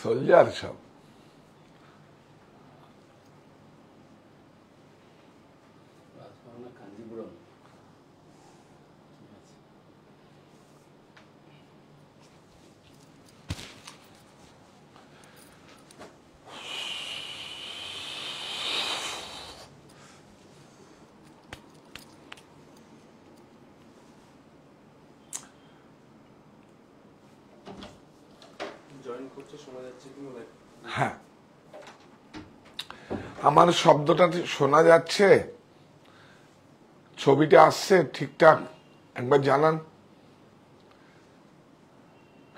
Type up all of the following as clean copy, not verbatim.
Soldier সব। হ্যাঁ, আমার শব্দটা শোনা যাচ্ছে? ছবিটা আসছে ঠিকঠাক? একবার জানান।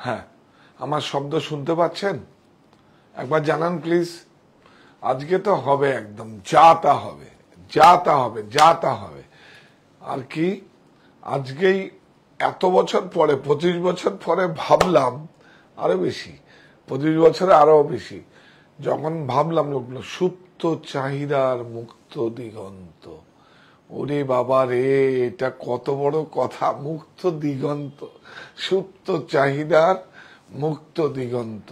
হ্যাঁ, আমার শব্দ শুনতে পাচ্ছেন? একবার জানান প্লিজ। আজকে তো হবে, একদম যা তা হবে, যা তা হবে, যা তা হবে। আর কি, আজকেই এত বছর পরে, 25 বছর পরে ভাবলাম, আরো বেশি, 25 বছরে আরো বেশি, যখন ভাবলাম সুপ্ত চাহিদার মুক্ত দিগন্ত। ওরে বাবা রে, এটা কত বড় কথা! মুক্ত দিগন্ত, সুপ্ত চাহিদার মুক্ত দিগন্ত,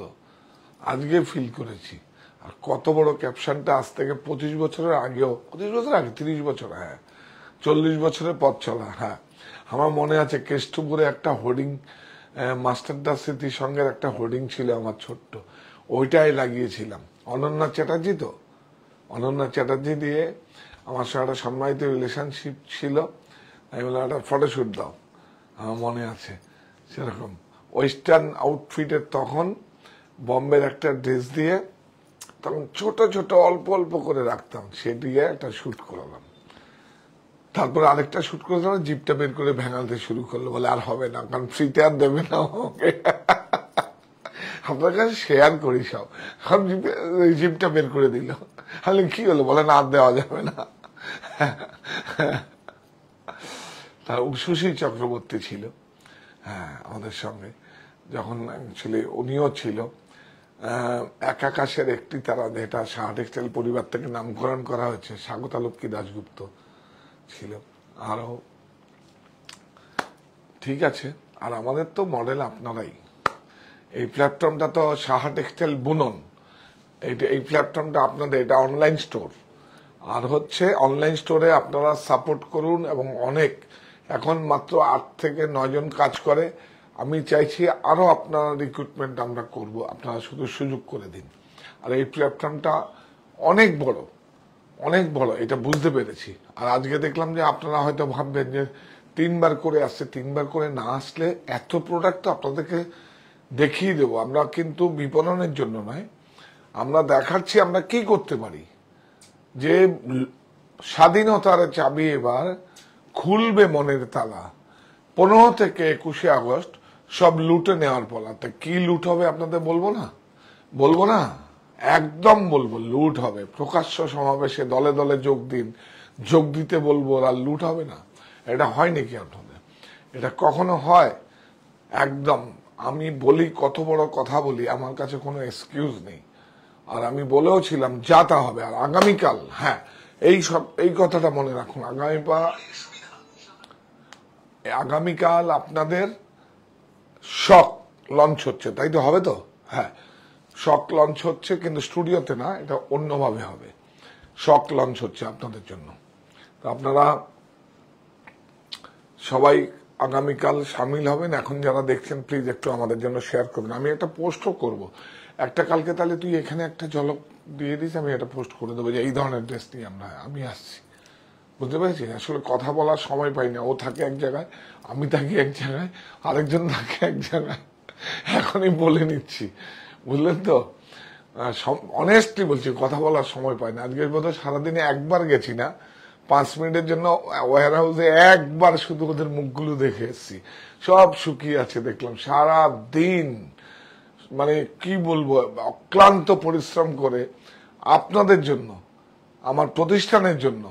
আজকে ফিল করেছি। আর কত বড় ক্যাপশনটা! আজ থেকে 25 বছরের আগেও, 25 বছর আগে, 30 বছর, হ্যাঁ, 40 বছরের পথ চলা। হ্যাঁ, আমার মনে আছে কেষ্টপুরে একটা হোর্ডিং, মাস্টারদা স্মৃতি সঙ্গের একটা হোর্ডিং ছিল আমার ছোট্ট, ওইটাই লাগিয়েছিলাম। অনন্যা চ্যাটার্জি, তো অনন্যা চ্যাটার্জি দিয়ে আমার সঙ্গে একটা সম্মানিত রিলেশনশিপ ছিল। আমি বললাম একটা ফটোশুট দাও, আমার মনে আছে। সেরকম ওয়েস্টার্ন আউটফিটের তখন বম্বের একটা ড্রেস দিয়ে, তখন ছোট ছোট অল্প অল্প করে রাখতাম, সে দিয়ে একটা শুট করালাম। তারপর আরেকটা শুট করেছিলাম, জিপটা বের করে ভেঙাতে শুরু করলো, বলে আর হবে না, কারণ ফ্রিতে আর দেবে না ওকে। আপনার কাছে শেয়ার করি সব, এখন জিপটা বের করে দিল। তাহলে কি হলো, বলে না আর দেওয়া যাবে না। তার সুশীল চক্রবর্তী ছিল, হ্যাঁ, আমাদের সঙ্গে, যখন অ্যাকচুয়ালি উনিও ছিল। এক আকাশের একটি তারা, যেটা সাহা টেক্সটাইল পরিবার থেকে নামকরণ করা হয়েছে, স্বাগতা লক্ষ্মী দাশগুপ্ত ছিল আরো। ঠিক আছে, আর আমাদের তো মডেল আপনারাই। এই প্ল্যাটফর্মটা তো সাহা টেক্সটাইল বুনন, এই প্ল্যাটফর্মটা আপনাদের, এটা অনলাইন স্টোর। আর হচ্ছে অনলাইন স্টোরে আপনারা সাপোর্ট করুন, এবং অনেক, এখন মাত্র 8 থেকে 9 জন কাজ করে। আমি চাইছি আরো আপনারা রিক্রুটমেন্ট আমরা করব, আপনারা শুধু সুযোগ করে দিন। আর এই প্ল্যাটফর্মটা অনেক বড়, অনেক বড়, এটা বুঝতে পেরেছি। আর আজকে দেখলাম যে আপনারা হয়তো ভাববেন যে 3বার করে আসছে, 3বার করে না আসলে এত প্রোডাক্ট তো আপনাদেরকে দেখিয়ে দেবো। আমরা কিন্তু বিপণনের জন্য নয়, আমরা দেখাচ্ছি আমরা কি করতে পারি। যে স্বাধীনতার চাবি এবার খুলবে মনের তালা, 15 থেকে 21 আগস্ট সব লুটে নেওয়ার পলাতে। কি লুট হবে আপনাদের বলবো না? বলবো না, একদম বলবো, লুট হবে। প্রকাশ্য সমাবেশে দলে দলে যোগ দিন, যোগ দিতে বলবো, আর লুট হবে না। এটা হয় নাকি আপনাদের? এটা কখনো হয়? একদম। আমি বলি, কত বড় কথা বলি, আমার কাছে কোনো এক্সকিউজ নেই। আর আমি বলেও ছিলাম যা তা হবে। আর আগামীকাল, হ্যাঁ, এই কথাটা মনে রাখুন, আগামীকাল আপনাদের শক লঞ্চ হচ্ছে, তাই তো? হবে তো? হ্যাঁ, শক লঞ্চ হচ্ছে, কিন্তু স্টুডিওতে না, এটা অন্যভাবে হবে। শক লঞ্চ হচ্ছে আপনাদের জন্য। তো আপনারা সবাই আগামীকাল সামিল হবেন। এখন যারা দেখছেন প্লিজ একটু আমাদের জন্য শেয়ার করবেন। আমি একটা পোস্টও করব একটা কালকে, তাহলে তুই এখানে একটা ঝলক দিয়ে দিস, আমি একটা পোস্ট করে দেবো যে এই ধরনের ড্রেস নিয়ে আমি আসছি। বুঝতে পেরেছি? আসলে কথা বলার সময় পাই না, ও থাকে এক জায়গায়, আমি থাকি এক জায়গায়, আরেকজন থাকে এক জায়গায়। এখনই বলে নিচ্ছি, বুঝলেন তো? অনেস্টলি বলছি, কথা বলার সময় পাই না। আজকের মতো সারাদিনে একবার গেছি না, 5 মিনিটের জন্য ওয়্যার হাউসে একবার শুধু ওদের মুখগুলো দেখে এসছি। সব শুকিয়ে আছে দেখলাম, সারা দিন মানে কি বলবো, অক্লান্ত পরিশ্রম করে আপনাদের জন্য, আমার প্রতিষ্ঠানের জন্য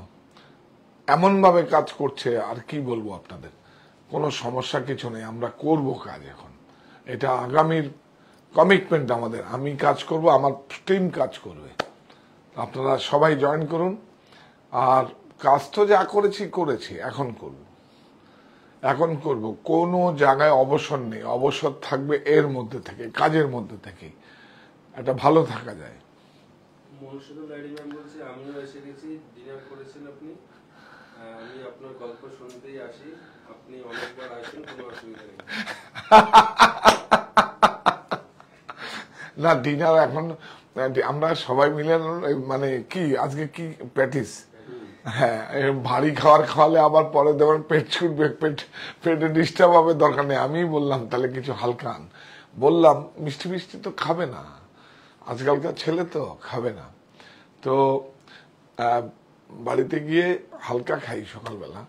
এমন ভাবে কাজ করছে। আর কি বলবো আপনাদের, কোনো সমস্যা কিছু নেই, আমরা করব কাজ। এখন এটা আগামীর কমিটমেন্ট আমাদের। আমি কাজ করব, আমার টিম কাজ করবে। আপনারা সবাই জয়েন করুন। আর কাজ তো যা করেছি, এখন করব। কোনো জায়গায় অবসর নেই, অবসর থাকবে এর মধ্যে থেকে, কাজের মধ্যে থেকে। একটা ভালো থাকা যায়। মনসুদুল আইডি ম্যাম বলছি, আমিও এসে গেছি, ডিনার করেছেন আপনি? আমি আপনার গল্প শুনতেই আসি, আপনি অনেকবার আসেন, কোনো অসুবিধা নেই। না, ডিনার এখন আমরা সবাই মিলে মানে কি আজকে কি প্র্যাকটিস, হ্যাঁ ভারী খাওয়ালে আবার পরে দেবেন পেট ছুটবে, পেটে ডিস্টার্ব হবে, দরকার নেই। আমি বললাম তাহলে কিছু হালকা আন, বললাম মিষ্টি মিষ্টি তো খাবে না, আজকালকার ছেলে তো খাবে না, তো বাড়িতে গিয়ে হালকা খাই সকালবেলা,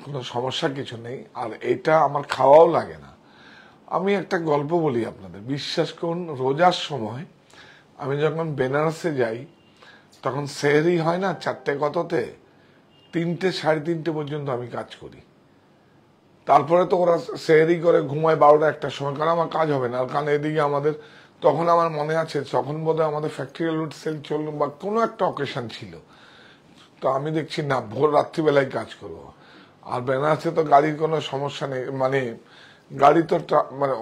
কোনো সমস্যা কিছু নেই, আর এটা আমার খাওয়াও লাগে না। আমি একটা গল্প বলি আপনাদের, বিশ্বাস করুন, রোজার সময় আমি যখন বেনারসে যাই তখন সেহরি হয় না 4টে কততে, 3টে 3:30 পর্যন্ত আমি কাজ করি। তারপরে তো ওরা সেহরি করে ঘুমায় 12টা 1টার সময়, কারণ আমার কাজ হবে না। কারণ এদিকে আমাদের তখন আমার মনে আছে, তখন বোধহয় আমাদের ফ্যাক্টরি লুট সেল চলল বা কোনো একটা অকেশন ছিল, তো আমি দেখছি না ভোর রাত্রিবেলায় কাজ করব। আর বেনারসে তো গাড়ির কোনো সমস্যা নেই, মানে গাড়ি তো মানে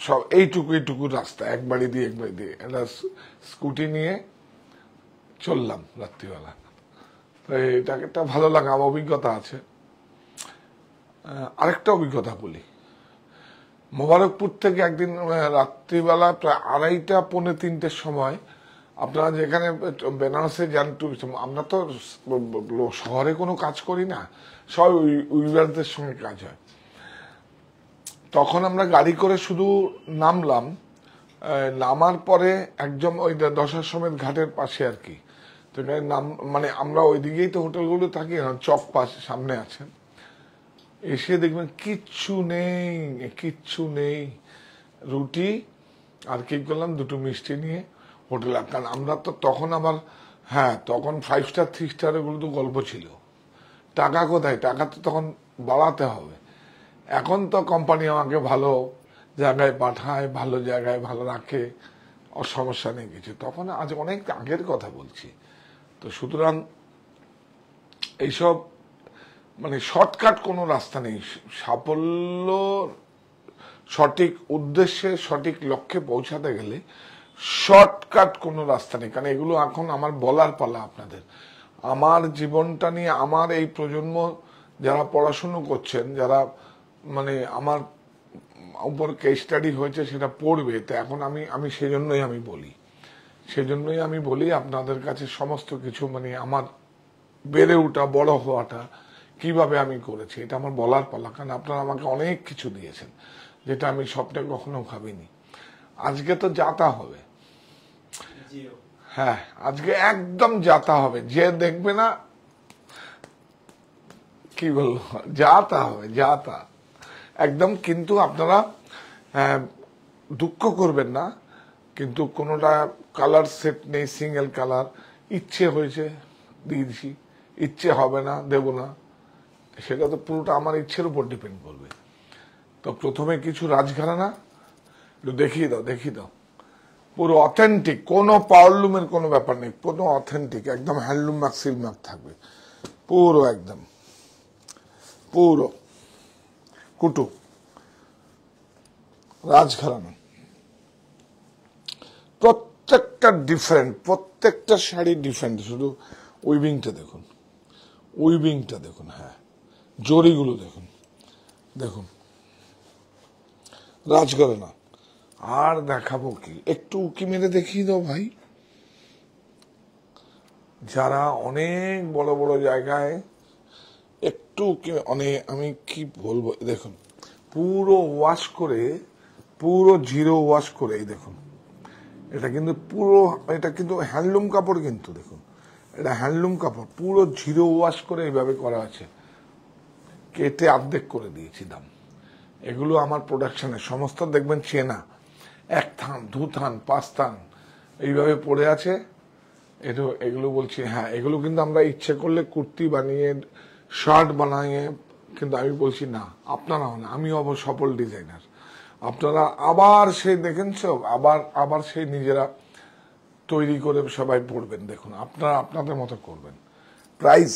সব এইটুকু রাস্তা, এক বাড়ি দিয়ে একটা স্কুটি নিয়ে চললাম রাত্রিবেলা। তো এটাকে একটা ভালো লাগা, আমার অভিজ্ঞতা আছে। আরেকটা অভিজ্ঞতা বলি, মোবারকপুর থেকে একদিন রাত্রিবেলা প্রায় 2:30 পৌনে 3টের সময়, আপনারা যেখানে বেনারসে যান টুরিজম, আমরা তো শহরে কোনো কাজ করি না, সব উইভারদের সঙ্গে কাজ হয়। তখন আমরা গাড়ি করে শুধু নামলাম, নামার পরে একদম ওই দশাশ্বমেধ ঘাটের পাশে আর কি, তো নাম মানে আমরা ওইদিকেই তো হোটেলগুলো থাকি, চক পাশে সামনে আছে, এসে দেখবেন কিচ্ছু নেই, রুটি আর কি করলাম, 2টো মিষ্টি নিয়ে হোটেলে। কারণ আমরা তো তখন আবার, হ্যাঁ তখন 5 স্টার 3 স্টার এগুলো তো গল্প ছিল, টাকা কোথায়, টাকা তো তখন বাড়াতে হবে। এখন তো কোম্পানি আমাকে ভালো জায়গায় পাঠায়, ভালো জায়গায় ভালো রাখে, সমস্যা নেই কিছু। তখন আজ অনেক আগের কথা বলছি। তো সুতরাং এইসব মানে শর্টকাট কোনো রাস্তা নেই, সাফল্য সঠিক উদ্দেশ্যে সঠিক লক্ষ্যে পৌঁছাতে গেলে শর্টকাট কোনো রাস্তা নেই। কারণ এগুলো এখন আমার বলার পালা আপনাদের, আমার জীবনটা নিয়ে, আমার এই প্রজন্ম যারা পড়াশুনো করছেন, যারা মানে আমার উপর কেস স্টাডি হয়েছে সেটা পড়বে, তো এখন আমি সেজন্যই আমি বলি আপনাদের কাছে সমস্ত কিছু, মানে আমার বেড়ে ওঠা, বড় হওয়াটা কিভাবে আমি করেছি, এটা আমার বলার পালা। কারণ আপনারা আমাকে অনেক কিছু দিয়েছেন যেটা আমি স্বপ্নে কখনো ভাবিনি। আজকে তো যাতা হবে, হ্যাঁ আজকে একদম যাতা হবে, যে দেখবে না কি বলবো, যাতা হবে, যাতা একদম। কিন্তু আপনারা দুঃখ করবেন না, কিন্তু কোনোটা কালার সেট নেই, সিঙ্গেল কালার, ইচ্ছে হয়েছে দিয়েছি, ইচ্ছে হবে না দেব না, সেটা তো পুরোটা আমার ইচ্ছের উপর ডিপেন্ড করবে। তো প্রথমে কিছু রাজঘরানা একটু দেখিয়ে দাও, পুরো অথেন্টিক, কোনো পাওয়ারলুমের কোনো ব্যাপার নেই, কোনো অথেন্টিক একদম হ্যান্ডলুম মার্ক সিল মার্ক থাকবে, পুরো একদম পুরো কুটু রাজঘরানা, প্রত্যেকটা ডিফারেন্ট, প্রত্যেকটা শাড়ি ডিফারেন্ট। শুধু উইভিংটা দেখুন, হ্যাঁ জরিগুলো দেখুন রাজঘরানা। আর দেখাবো কি, একটু উকি মেরে দেখিয়ে দাও ভাই। যারা অনেক বড় বড় জায়গায় একটু অনেক, আমি কি বলবো, দেখুন পুরো ওয়াশ করে, পুরো জিরো ওয়াশ করে, এই দেখুন এটা কিন্তু পুরো, এটা কিন্তু হ্যান্ডলুম কাপড়, কিন্তু দেখুন এটা হ্যান্ডলুম কাপড়, পুরো জিরো ওয়াশ করে এইভাবে করা আছে, কেটে অর্ধেক করে দিয়েছি দাম। এগুলো আমার প্রোডাকশনে সমস্ত দেখবেন চেনা, 1 থান 2 থান 5 থান এইভাবে পড়ে আছে। এগুলো বলছি, হ্যাঁ এগুলো কিন্তু আমরা ইচ্ছে করলে কুর্তি বানিয়ে, শার্ট বানিয়ে, কিন্তু আমি বলছি না, আপনারাও না, আমি সফল ডিজাইনার, আপনারা আবার সেই দেখেন সব, আবার সেই নিজেরা তৈরি করে সবাই পড়বেন, দেখুন আপনারা আপনাদের মতো করবেন। প্রাইস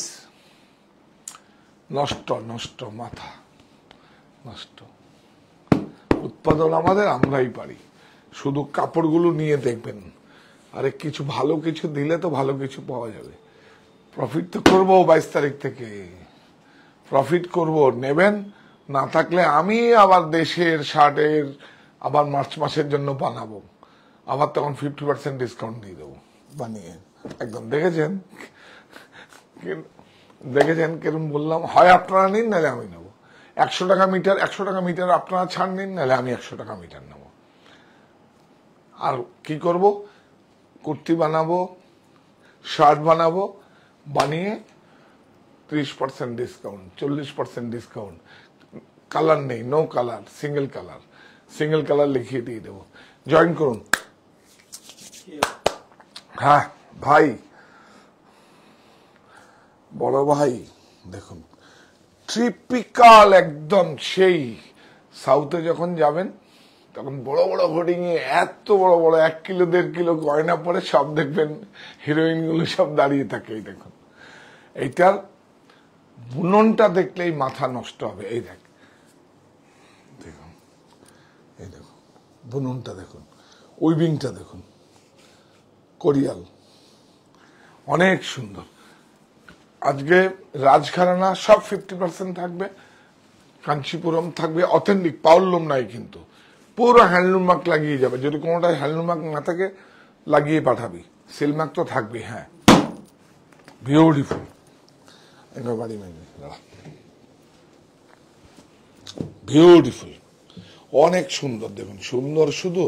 নষ্ট, মাথা নষ্ট, উৎপাদন আমাদের, আমরাই পারি। শুধু কাপড়গুলো নিয়ে দেখবেন, আরে কিছু ভালো কিছু দিলে তো ভালো কিছু পাওয়া যাবে। প্রফিট তো করবো 22 তারিখ থেকে, প্রফিট করব, নেবেন। না থাকলে আমি আবার দেশের শার্টের আবার মার্চ মাসের জন্য বানাবো, আবার তখন 50% ডিসকাউন্ট দিয়ে দেবো বানিয়ে একদম। দেখেছেন দেখেছেন কিরম বললাম, হয় আপনারা নিন নাহলে আমি নেবো। 100 টাকা মিটার, 100 টাকা মিটার আপনারা ছাড় নিন, নাহলে আমি 100 টাকা মিটার নেবো। আর কি করব, কুর্তি বানাবো, শার্ট বানাবো, বানিয়ে 30% ডিসকাউন্ট, 40% ডিসকাউন্ট। কালার নেই, no colour, single colour, single colour লিখিয়ে দিয়ে দেবো। জয়েন করুন। হ্যাঁ ভাই, বড় ভাই, দেখুন ট্রিপিক্যাল একদম সেই সাউথে যখন যাবেন তখন বড় বড় হোর্ডিং এ এত বড় বড় 1 কিলো 1.5 কিলো গয়না পরে সব দেখবেন হিরোইন গুলো সব দাঁড়িয়ে থাকে। এই দেখুন, এইটার বুননটা দেখলেই মাথা নষ্ট হবে। এই দেখুন, এই দেখুন বুননটা দেখুন, উইভিংটা দেখুন, কোরিয়াল, অনেক সুন্দর। আজকে রাজঘরানা সব 50% থাকবে, কাঞ্চিপুরম থাকবে, অথেন্টিক পাউলুম নাই কিন্তু, পুরো হ্যান্ডলুম মার্ক লাগিয়ে যাবে। যদি কোনোটা হ্যান্ডলুম মার্ক না থাকে লাগিয়ে পাঠাবি, সিল মার্ক তো থাকবে। হ্যাঁ, বিউটিফুল। বাড়ি বিউটিফুল, অনেক সুন্দর। দেখুন সুন্দর, শুধু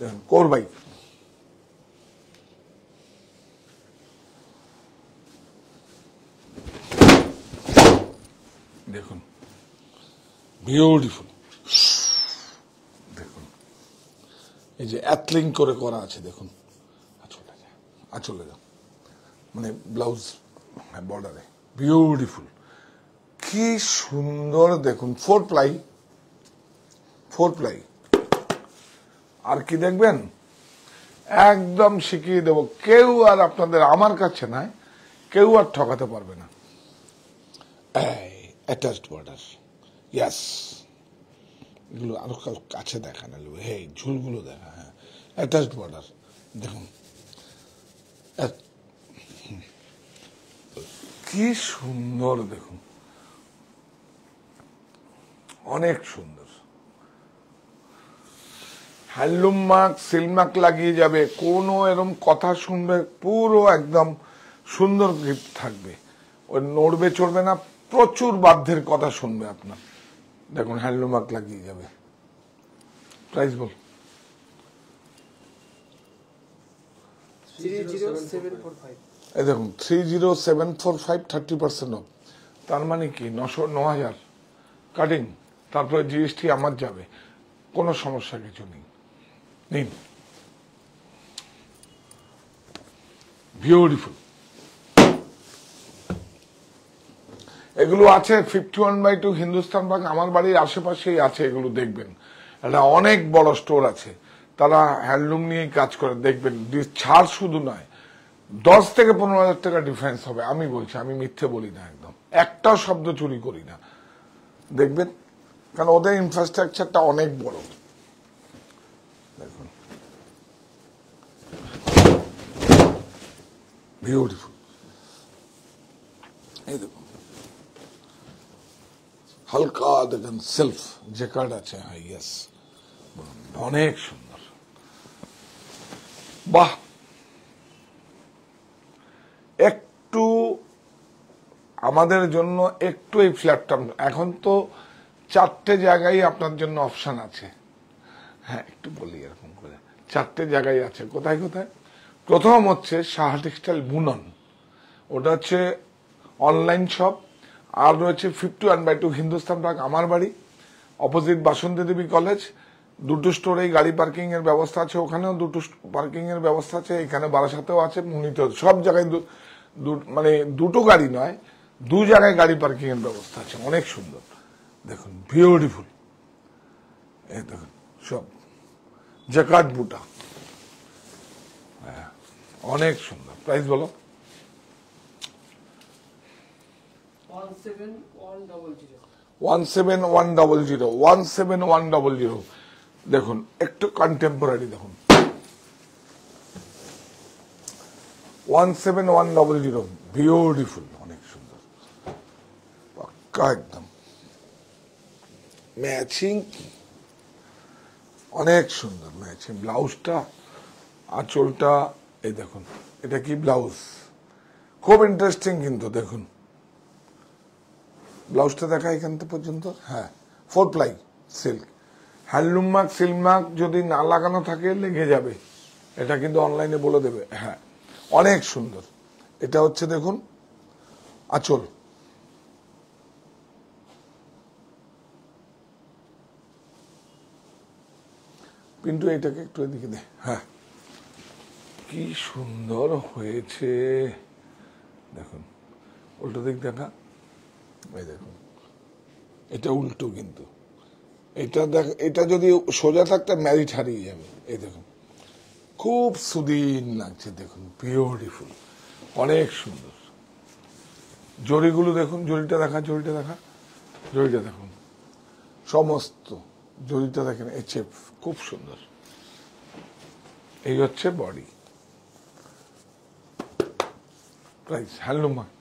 দেখুন কোরবাই, দেখুন বিউটিফুল। দেখুন এই যে অ্যাথলিং করে করা আছে, দেখুন আঁচলে যাও, মানে ব্লাউজ বর্ডারে, বিউটিফুল, কি সুন্দর। দেখুন 4 প্লাই, 4 প্লাই। আর কি দেখবেন, একদম শিখিয়ে দেব, কেউ আর আপনাদের, আমার কাছে নাই, কেউ আর ঠকাতে পারবে না। অ্যাটাচড বর্ডার, ইয়াস, এগুলো আরো কাছে দেখা না, হে ঝুলগুলো দেখা। হ্যাঁ, অ্যাটাচড বর্ডার দেখুন, কি সুন্দর। দেখুন অনেক সুন্দর, হ্যান্ডলুম মার্ক, সিল মার্ক লাগিয়ে যাবে। কোনো এরকম কথা শুনবে, পুরো একদম সুন্দর গিফট থাকবে। ওই নড়বে চড়বে না, প্রচুর বাধ্যের কথা শুনবে আপনার। দেখুন হ্যান্ডলুম মার্ক লাগিয়ে যাবে। প্রাইস বল, 30745। এই দেখুন 30745, 30% অফ। তার মানে কি 9,000 কাটিং, তারপরে জিএসটি আমার যাবে, কোনো সমস্যা কিছু নেই। নিন, বিউটিফুল। এগুলো আছে 51/2 হিন্দুস্তান ব্যাংক, আমার বাড়ির আশেপাশেই আছে। এগুলো দেখবেন, এটা অনেক বড় স্টোর আছে, তারা হ্যান্ডলুম নিয়েই কাজ করে। দেখবেন ছাড় শুধু নয়, 10 থেকে 15,000 টাকা ডিফারেন্স হবে। আমি বলছি, আমি মিথ্যে বলি না, একদম একটাও শব্দ চুরি করি না। দেখবেন, কারণ ওদের ইনফ্রাস্ট্রাকচারটা অনেক বড়। দেখুন বিউটিফুল, এই দেখুন হালকা, দেখেন সেলফ জ্যাকেট আছে। হ্যাঁ, ইয়েস, অনেক সুন্দর। বাহ, একটু আমাদের জন্য একটু এই ফ্ল্যাটটা, এখন তো 4টে জায়গায় আপনার জন্য অপশন আছে। হ্যাঁ, একটু বলি এরকম করে, 4টে জায়গায় আছে। কোথায় কোথায়? প্রথম হচ্ছে সাহা টেক্সটাইল বুনন, ওটা হচ্ছে অনলাইন শপ। আর রয়েছে 51/2 হিন্দুস্তান ব্যাংক, আমার বাড়ি, অপোজিট বাসন্তী দেবী কলেজ। দুটো স্টোরেই গাড়ি পার্কিং এর ব্যবস্থা আছে, ওখানেও দুটো পার্কিং এর ব্যবস্থা আছে, এখানে বারাসাতেও আছে, মুনিতেও, সব জায়গায় মানে দুটো গাড়ি নয়, 2 জায়গায় গাড়ি পার্কিং এর ব্যবস্থা আছে। অনেক সুন্দর, দেখুন বিউটিফুল। এই দেখুন সব জ্যাকেট বুটা, অনেক সুন্দর। প্রাইস বলো? 17100। 17100। দেখুন একটু কন্টেম্পোরারি, দেখুন 17100, বিউটিফুল, অনেক সুন্দর, পাক্কা একদম ম্যাচিং, অনেক সুন্দর ম্যাচিং। ব্লাউজটা, আঁচলটা, এই দেখুন এটা কি ব্লাউজ, খুব ইন্টারেস্টিং কিন্তু। দেখুন ব্লাউজটা দেখা এখান থেকে পর্যন্ত, হ্যাঁ 4 ply silk, handloom mark, silk mark যদি না লাগানো থাকে লেগে যাবে, এটা কিন্তু অনলাইনে বলে দেবে। হ্যাঁ অনেক সুন্দর। এটা হচ্ছে দেখুন আঁচল, পিন্টু এটাকে একটু এদিকে দে। হ্যাঁ কি সুন্দর হয়েছে দেখুন, উল্টো দিক দেখা, এই দেখুন এটা উল্টো, কিন্তু এটা দেখ, এটা যদি সোজা থাকতে ম্যারিট হারিয়ে যাবে। এই দেখুন খুব সুদিন লাগছে, দেখুন বিউটিফুল, অনেক সুন্দর। জরিগুলো দেখুন, জরিটা দেখা, জরিটা দেখা, জরিটা দেখুন, সমস্ত জরিটা দেখেন, এচেপ খুব সুন্দর। এই হচ্ছে বডি প্রাইস, হ্যান্ডলুম মার্ক।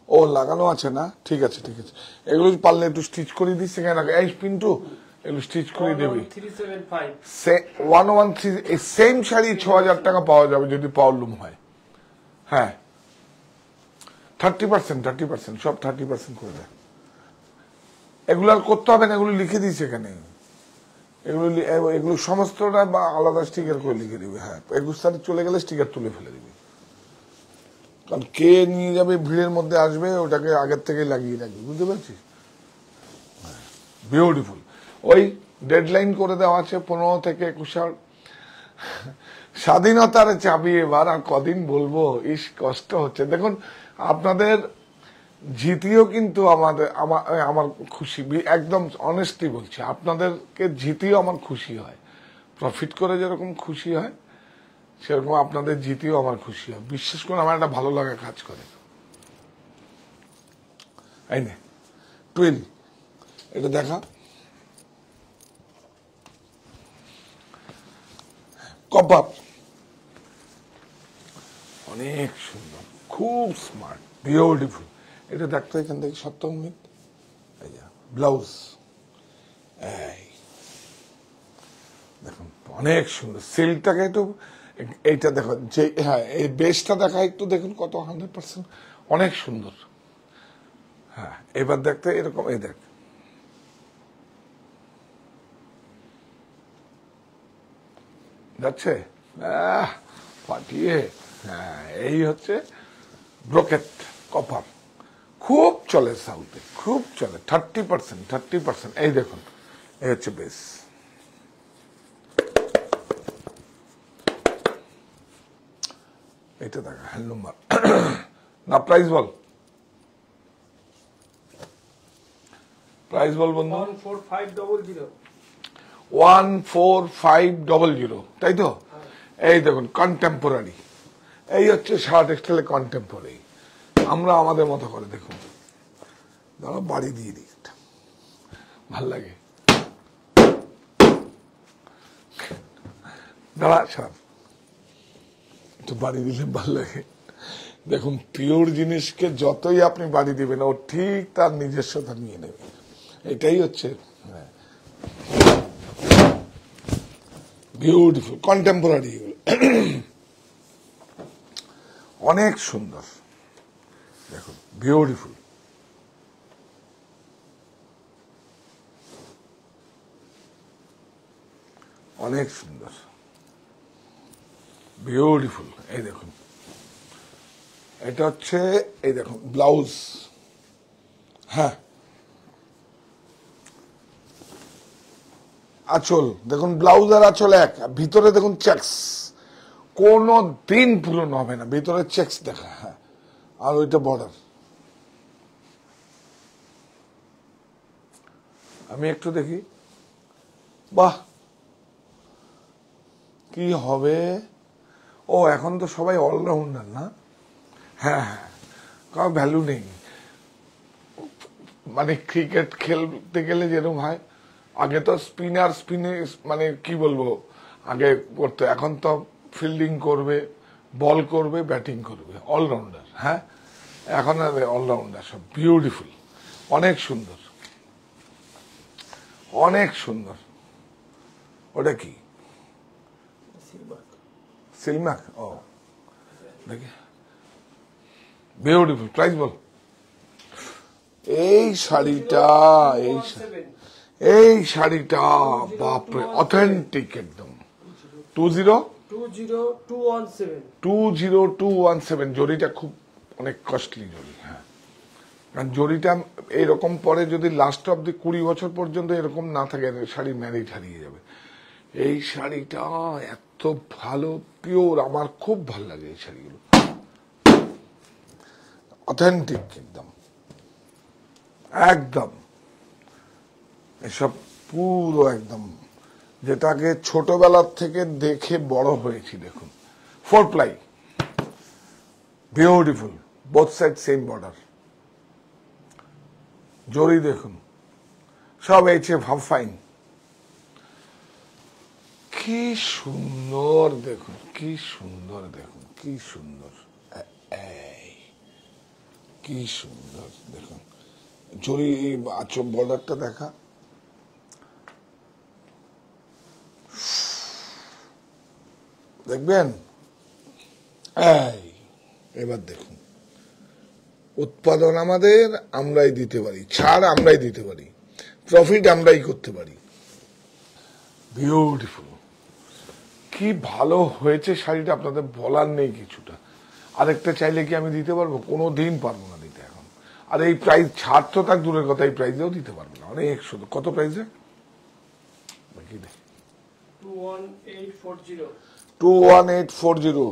ও লাগানো আছে না, ঠিক আছে ঠিক আছে। এগুলো পারলে একটু স্টিচ করে দিস সেখানে, এই পিন্টু এগুলো স্টিচ করে দেবে। 1375 113, এই সেম শাড়ি 6000 টাকা পাওয়া যাবে যদি পাওয়ারলুম হয়। হ্যাঁ 30%, সব 30% করে দেয়। এগুলো আর করতে হবে না, এগুলো লিখে দিস এখানে, এগুলো সমস্তটা বা আলাদা স্টিকার করে লিখে দিবে। হ্যাঁ 21 তারিখ চলে গেলে স্টিকার তুলে ফেলে দিবে, কারণ কে নিয়ে যাবে, ভিড়ের মধ্যে আসবে, ওটাকে আগের থেকে লাগিয়ে রাখবে, বুঝতে পারছিস? বিউটিফুল। ওই ডেডলাইন করে দেওয়া আছে 15 থেকে 21 সাল, স্বাধীনতার চাবি এবার আর কদিন বলবো, ইস কষ্ট হচ্ছে। দেখুন আপনাদের জিতিও কিন্তু আমার খুশি, একদম অনেস্টলি বলছি, আপনাদেরকে জিতিও আমার খুশি হয়। প্রফিট করে যেরকম খুশি হয়, সেরকম আপনাদের জিতিও আমার খুশি হয়। বিশ্বাস করে আমার একটা ভালো লাগা কাজ করে। এই নে টুইল, এটা দেখা, কপার, অনেক সুন্দর, খুব স্মার্ট, বিউটিফুল। এটা দেখতে এখান থেকে 7 মিনিট। এই যা ব্লাউজ, এই দেখুন অনেক সুন্দর। সিল্কটাকে একটু, এইটা দেখো যে, হ্যাঁ এই বেসটা দেখা একটু দেখুন কত 100%, অনেক সুন্দর। হ্যাঁ এবার দেখতে এরকম, এই দেখ যাচ্ছে ফাটিয়ে। হ্যাঁ এই হচ্ছে ব্রোকেট কপার, খুব চলে সাউথে, খুব চলে। 30%, এই দেখুন এই হচ্ছে বেস। এটা দেখা হ্যান্ডলুম মার্ক। না প্রাইস বল, প্রাইস বল বন্ধু। 14500 14500, তাই তো? এই দেখুন কন্টেম্পোরারি, এই হচ্ছে শার্ট টেক্সটাইলে কন্টেম্পোরারি। আমরা আমাদের মতো করে দেখুন, দাঁড়া বাড়ি দিয়ে দিই, ভাল লাগে, দাঁড়া সার একটু বাড়ি দিলে ভাল লাগে। দেখুন পিওর জিনিসকে যতই আপনি বাড়ি দিবেন, ও ঠিক তার নিজস্বতা নিয়ে নেবে, এটাই হচ্ছে বিউটিফুল কন্টেম্পোরারি। অনেক সুন্দর, দেখুন বিউটিফুল, অনেক সুন্দর, বিউটিফুল। এই দেখুন এটা হচ্ছে, এই দেখুন ব্লাউজ, হ্যাঁ আঁচল দেখুন, ব্লাউজ আর আঁচল এক, ভিতরে দেখুন চেক্স, কোনো দিন পুরনো হবে না, ভিতরে চেক্স দেখা। হ্যাঁ আর ওইটা বর্ডার। আমি একটু দেখি, বাহ কি হবে। ও এখন তো সবাই অলরাউন্ডার না? হ্যাঁ হ্যাঁ, কারো ভ্যালু নেই। মানে ক্রিকেট খেলতে গেলে যেরকম হয়, আগে তো স্পিনে মানে কি বলবো, আগে করতো, এখন তো ফিল্ডিং করবে, বল করবে, ব্যাটিং করবে, অলরাউন্ডার। হ্যাঁ, এখন আর অলরাউন্ডার সব। বিউটিফুল, অনেক সুন্দর, অনেক সুন্দর। ওটা কি? সিলমাক। ও দেখি, বিউটিফুল। প্রাইস বল। এই শাড়িটা, এই শাড়িটা বাপরে, অথেন্টিক একদম। 20217। জরিটা খুব অনেক কস্টলি জরি। হ্যাঁ, কারণ জরিটা এইরকম পরে যদি লাস্ট অব দি 20 বছর পর্যন্ত এরকম না থাকে, শাড়ি ম্যারিট হারিয়ে যাবে। এই শাড়িটা এত ভালো, পিওর, আমার খুব ভালো লাগে এই শাড়িগুলো, অথেন্টিক একদম, একদম। এসব পুরো একদম, যেটাকে ছোটবেলার থেকে দেখে বড় হয়েছি। দেখুন, 4 ply, beautiful, both side same border. জরি দেখুন, সব এইচে ভাব ফাইন। কি সুন্দর দেখুন, কি সুন্দর দেখুন, কি সুন্দর, কি সুন্দর দেখুন। জরি আচর বর্ডারটা দেখা, দেখবেন। এবার দেখুন, উৎপাদন আমাদের, আমরাই দিতে পারি, ছাড় আমরাই দিতে পারি, প্রফিট আমরাই করতে পারি। বিউটিফুল, কি ভালো হয়েছে শাড়িটা, আপনাদের বলার নেই কিছুটা। আরেকটা চাইলে কি আমি দিতে পারবো? কোনো দিন পারবো না দিতে এখন। আর এই প্রাইস ছাড় তো তার দূরের কথা, এই প্রাইসেও দিতে পারবো না। অনেক শুধু কত প্রাইসে? 21840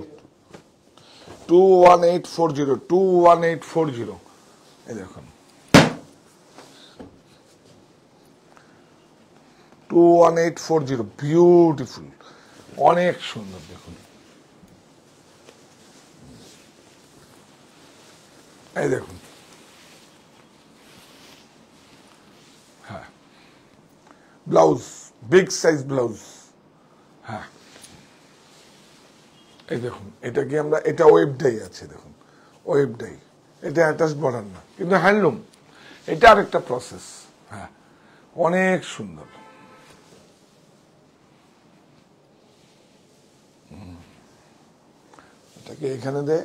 এই দেখুন, 21840, বিউটিফুল, অনেক সুন্দর দেখুন। এই দেখুন, হ্যাঁ, ব্লাউজ, বিগ সাইজ ব্লাউজ। হ্যাঁ, এই দেখুন, এটা কি আমরা, এটা ওয়েব ডাই আছে, দেখুন ওয়েব ডাই, এটা অ্যাটাচ বর্ডার না, কিন্তু হ্যান্ডলুম, এটা আরেকটা প্রসেস। হ্যাঁ, অনেক সুন্দর। এটাকে এখানে দে,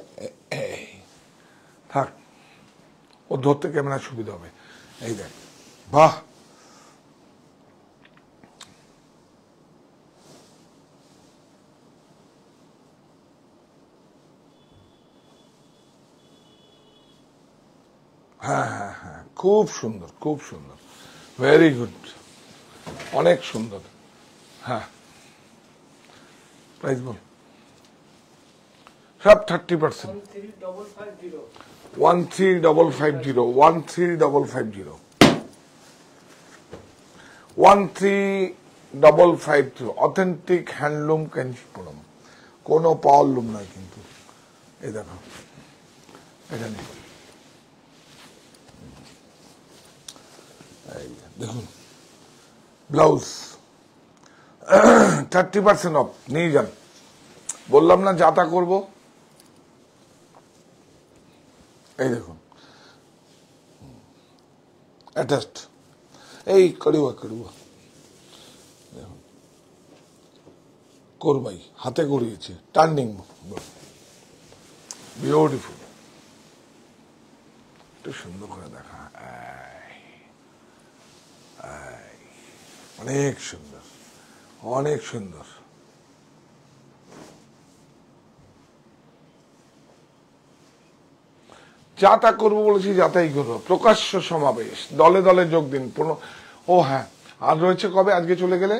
থাক, ও ধরতে ক্যামেরা সুবিধা হবে। এই দেখ, বাহ, হ্যাঁ হ্যাঁ হ্যাঁ, খুব সুন্দর, খুব সুন্দর, ভেরি গুড, অনেক সুন্দর। হ্যাঁ, প্রাইস বল। সব 30%। 13550 অথেন্টিক হ্যান্ডলুম কাঞ্চিপুরম, কোনো পাওয়ার লুম নয় কিন্তু। এই দেখো, এটা নেই, দেখুন ব্লাউজ 30% অফ, নিয়ে যান। বললাম না যাতা করব। এই দেখুন, অ্যাটাচড, এই কড়ুয়া দেখুন, করবাই হাতে করিয়েছে, টার্নিং, বিউটিফুল, একটু সুন্দর করে দেখা, অনেক সুন্দর, অনেক সুন্দর। যা তা করবো বলেছি, যাতাই করবো। প্রকাশ্য সমাবেশ, দলে দলে যোগ দিন। ও হ্যাঁ, আর রয়েছে কবে? আজকে চলে গেলে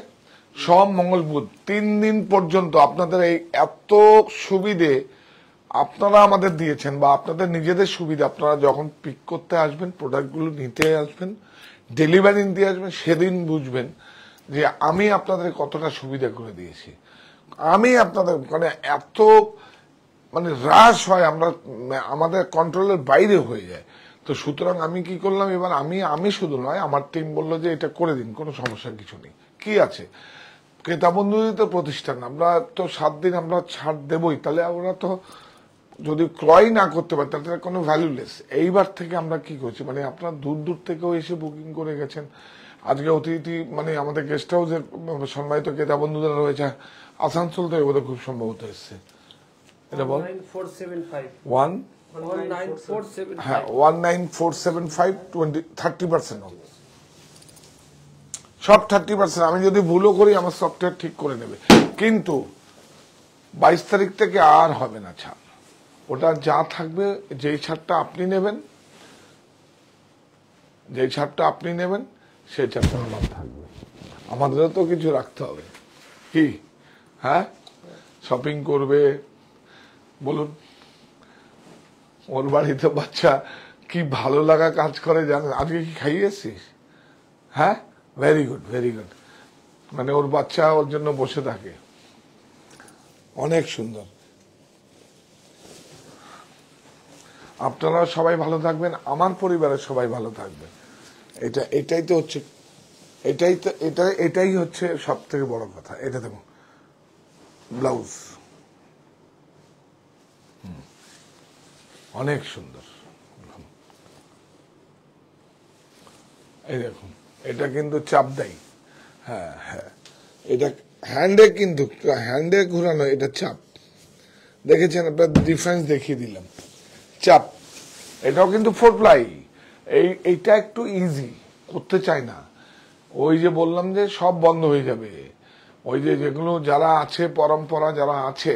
সোম মঙ্গল বুধ, 3 দিন পর্যন্ত আপনাদের এই এত সুবিধে আপনারা আমাদের দিয়েছেন, বা আপনাদের নিজেদের সুবিধা, আপনারা যখন পিক করতে আসবেন, প্রোডাক্টগুলো নিতে আসবেন, ডেলিভারি নিতে আসবেন, সেদিন বুঝবেন যে আমি আপনাদের কতটা সুবিধা করে দিয়েছি। আমি আপনাদের মানে এত মানে হ্রাস হয়, আমরা আমাদের কন্ট্রোলের বাইরে হয়ে যায়। তো সুতরাং আমি কি করলাম এবার, আমি শুধু নয়, আমার টিম বললো যে এটা করে দিন, কোনো সমস্যার কিছু নেই। কি আছে, ক্রেতা বন্ধুই তো প্রতিষ্ঠান, আমরা তো 7 দিন আমরা ছাড় দেবই, তাহলে ওরা তো যদি ক্রয় না করতে পারে তাহলে কোনো ভ্যালুলেস। এইবার থেকে আমরা কি করছি, মানে আপনারা দূর দূর থেকেও এসে বুকিং করে গেছেন। আজকে অতিথি মানে আমাদের গেস্ট হাউসের সম্মানিত ক্রেতা বন্ধুরা রয়েছে, আসানসোল থেকে বোধহয় খুব সম্ভবত এসছে। এটা বল 19475 ওয়ান 19475 হ্যাঁ 19475 30% অফ, সব 30%। আমি যদি ভুলও করি আমার সফটওয়্যার ঠিক করে নেবে, কিন্তু 22 তারিখ থেকে আর হবে না ছাড়। ওটা যা থাকবে, যেই ছাড়টা আপনি নেবেন, যেই ছাড়টা আপনি নেবেন সেই ছাড়টা আমার থাকবে। আমাদেরও তো কিছু রাখতে হবে কি, হ্যাঁ শপিং করবে বলুন। ওর বাড়িতে বাচ্চা কি ভালো লাগা কাজ করে জানেন, আজকে কি খাইয়েছিস? হ্যাঁ ভেরি গুড ভেরি গুড, মানে ওর বাচ্চা ওর জন্য বসে থাকে, অনেক সুন্দর। আপনারা সবাই ভালো থাকবেন, আমার পরিবারের সবাই ভালো থাকবে, এটাই তো হচ্ছে, এটাই হচ্ছে সব থেকে বড় কথা। এটা দেখো ব্লাউজ অনেক সুন্দর, এই দেখুন এটা কিন্তু চাপ দেয়, হ্যাঁ হ্যাঁ এটা হ্যান্ডে, কিন্তু হ্যান্ডে ঘুরানো, এটা চাপ, দেখেছেন আপনার ডিফারেন্স দেখিয়ে দিলাম, চাপ। এটাও কিন্তু 4 প্লাই, এইটা একটু ইজি করতে চায় না, ওই যে বললাম যে সব বন্ধ হয়ে যাবে, ওই যে যেগুলো যারা আছে পরম্পরা যারা আছে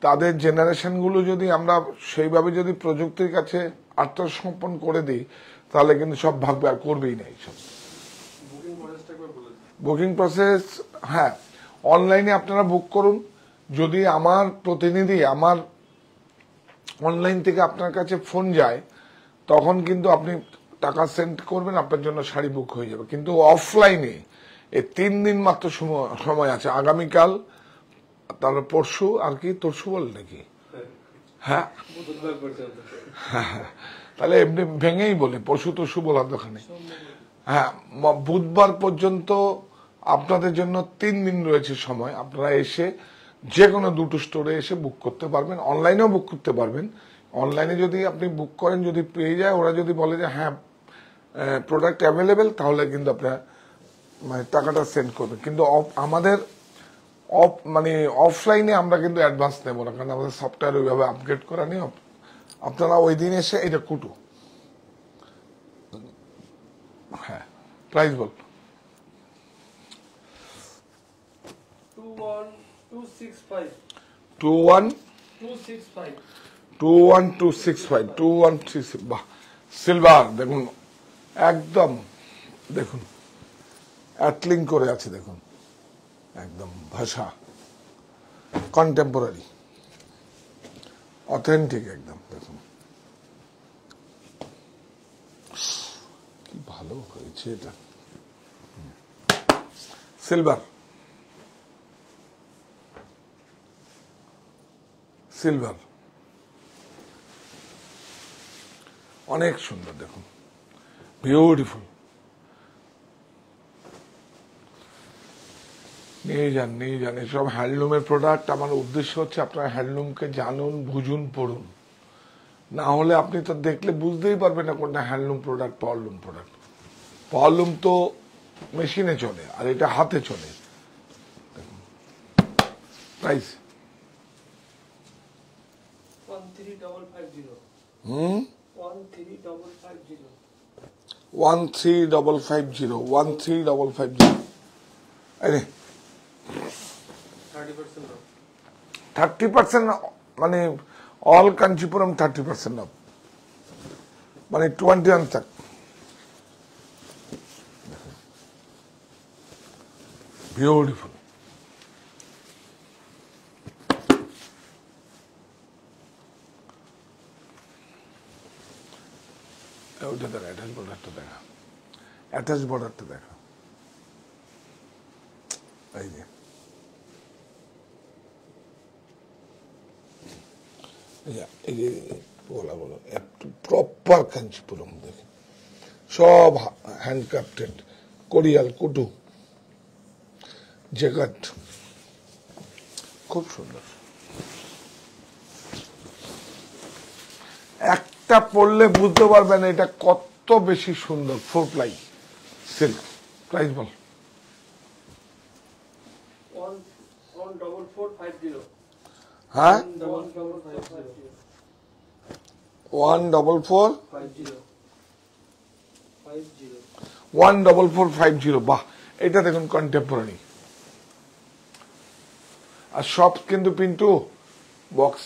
তাদের জেনারেশন গুলো যদি আমরা সেইভাবে যদি প্রযুক্তির কাছে আত্মসমর্পণ করে দিই তাহলে কিন্তু সব ভাববে, আর করবেই না এইসব। বুকিং প্রসেস হ্যাঁ অনলাইনে আপনারা বুক করুন, যদি আমার প্রতিনিধি আমার অনলাইন থেকে আপনার কাছে ফোন যায় তখন কিন্তু আপনি টাকা সেন্ড করবেন, আপনার জন্য শাড়ি বুক হয়ে যাবে। কিন্তু অফলাইনে এই 3 দিন মাত্র সময় আছে, আগামীকাল, তারপর পরশু, আর কি তরশু বল নাকি, হ্যাঁ তাহলে এমনি ভেঙেই বলে পরশু তরশু বলার দোকানে, হ্যাঁ বুধবার পর্যন্ত আপনাদের জন্য 3 দিন রয়েছে সময়। আপনারা এসে যে কোনো দুটো স্টোরে এসে বুক করতে পারবেন, অনলাইনেও বুক করতে পারবেন। অনলাইনে যদি আপনি বুক করেন, যদি পেয়ে যায়, ওরা যদি বলে যে হ্যাঁ প্রোডাক্ট অ্যাভেলেবেল, তাহলে কিন্তু আপনার মানে টাকাটা সেন্ড করবেন। কিন্তু আমাদের মানে অফলাইনে আমরা কিন্তু অ্যাডভান্স নেব না, কারণ আমাদের সফটওয়্যার ওইভাবে আপগ্রেড করা নেই। আপনারা ওই দিন এসে এটা কুটু, হ্যাঁ প্রাইস বল 21265 21,265 বাহ, সিলভার দেখুন একদম, দেখুন অ্যাটলিং করে আছে, দেখুন একদম ভাষা কন্টেম্পোরারি অথেন্টিক একদম, দেখুন কি ভালো হয়েছে এটা, সিলভার সিলভার অনেক সুন্দর, দেখুন বিউটিফুল। নিয়ে যান এসব হ্যান্ডলুমের প্রোডাক্ট। আমার উদ্দেশ্য হচ্ছে আপনারা হ্যান্ডলুমকে জানুন, বুঝুন, পড়ুন, না হলে আপনি তো দেখলে বুঝতেই পারবেন না কোনটা handloom product, powerloom product. Powerloom তো মেশিনে চলে, আর এটা হাতে চলে। প্রাইস 13550 13550 আরে 30% মানে অল কাঞ্চিপুরম 30% অফ, মানে 21 तक। বিউটিফুল, ওটা দেখা, অ্যাটাচ বর্ডারটা দেখা, অ্যাটাচ বর্ডারটা দেখা, এই যে এই যে বলা বলো প্রপার কাঞ্চিপুরম, দেখে সব হ্যান্ডক্রাফটেড, কোরিয়াল কুটু, জ্যাকেট খুব সুন্দর, একটা পড়লে বুঝতে পারবেন এটা কত বেশি সুন্দর। 4 প্লাই সিল্ক। প্রাইস বল। 14450 হ্যাঁ 14450 14450 50 14450। বাহ, এটা দেখুন কন্টেম্পোরারি। আর সব কিন্তু পিন্টু বক্স,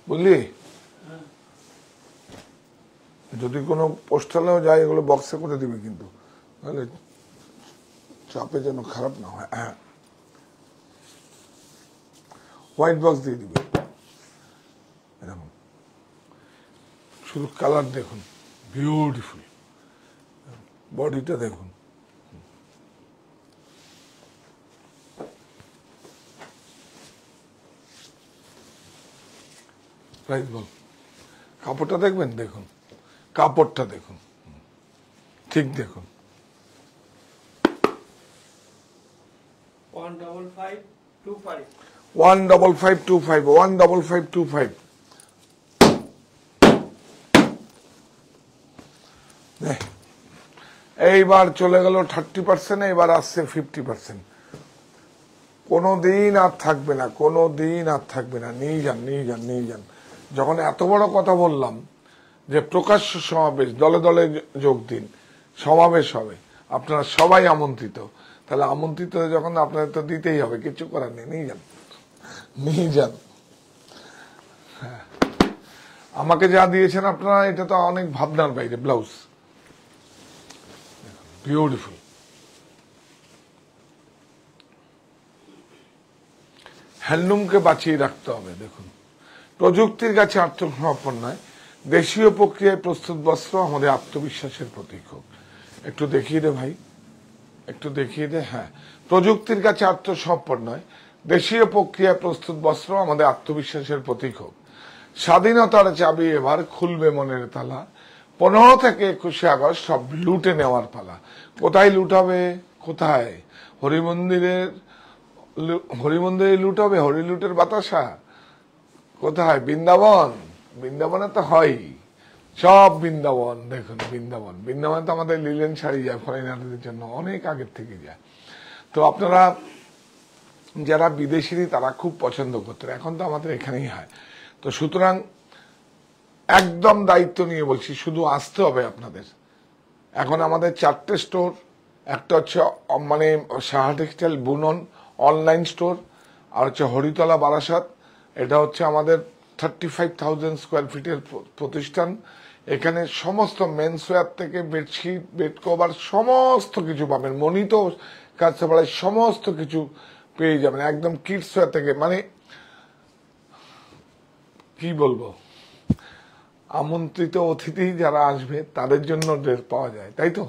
বুঝলি? যদি কোনো পোস্টালেও যায় এগুলো বক্সে করে দিবে, কিন্তু তাহলে চাপে যেন খারাপ না হয়। হ্যাঁ, হোয়াইট বক্স দিয়ে দিবে এরকম। শুধু কালার দেখুন, বিউটিফুল। বডিটা দেখুন, প্রাইস বল। কাপড়টা দেখবেন, দেখুন কাপড়টা দেখুন, ঠিক দেখুন। 15525 15525 15525। এইবার চলে গেল 30%, এইবার আসছে 50%। কোনোদিন আর থাকবে না, কোনোদিন আর থাকবে না। নিয়ে যান, নিয়ে যান, নিয়ে যান। যখন এত বড় কথা বললাম যে প্রকাশ্য সমাবেশ, দলে দলে যোগ দিন, সমাবেশ হবে, আপনারা সবাই আমন্ত্রিত, তাহলে আমন্ত্রিত যখন আপনাদের তো দিতেই হবে, কিছু করার নেই। নিয়ে যান, নিয়ে যান। হ্যাঁ, আমাকে যা দিয়েছেন আপনারা, এটা তো অনেক ভাবনার বাইরে। Blouse beautiful. হ্যান্ডলুমকে বাঁচিয়ে রাখতে হবে। দেখুন, প্রযুক্তির কাছে আত্মসমর্পণ নয়, দেশীয় প্রক্রিয়ায় প্রস্তুত বস্ত্র আমাদের আত্মবিশ্বাসের প্রতীক হোক। একটু দেখিয়ে দে ভাই, একটু দেখিয়ে দে। হ্যাঁ, প্রযুক্তির কাছে আত্মসমর্পণ নয়, দেশীয় প্রক্রিয়ায় প্রস্তুত বস্ত্র আমাদের আত্মবিশ্বাসের প্রতীক হোক। স্বাধীনতার চাবি এবার খুলবে মনের তালা, 15 থেকে 21 আগস্ট সব লুটে নেওয়ার পালা। কোথায় লুটাবে? কোথায়? হরিমন্দিরে লুট হবে, হরিলুটের বাতাসা। কোথায়? বৃন্দাবন। বৃন্দাবনে তো হয় সব। বৃন্দাবন দেখুন, বৃন্দাবন। বৃন্দাবন তো আমাদের লিলেন শাড়ি যায় ফরেনারদের জন্য, অনেক আগের থেকে যায়। তো আপনারা যারা বিদেশিরা তারা খুব পছন্দ করতেন, এখন তো আমাদের এখানেই হয়। তো সুতরাং একদম দায়িত্ব নিয়ে বলছি, শুধু আসতে হবে আপনাদের। এখন আমাদের 4টে স্টোর, একটা হচ্ছে মানে সাহা টেক্সটাইল বুনন অনলাইন স্টোর, আর হচ্ছে হরিতলা বারাসাত। এটা হচ্ছে আমাদের 35,000 স্কোয়ার ফিটের প্রতিষ্ঠান। এখানে সমস্ত মেন্সওয়্যার থেকে বেডশিট, বেড কভার সমস্ত কিছু পাবেন। মনিত কাঁচাপাড়ায় সমস্ত কিছু পেয়ে যাবেন, একদম কিডস ওয়্যার থেকে। মানে কি বলবো, আমন্ত্রিত অতিথি যারা আসবে তাদের জন্য ড্রেস পাওয়া যায়, তাই তো?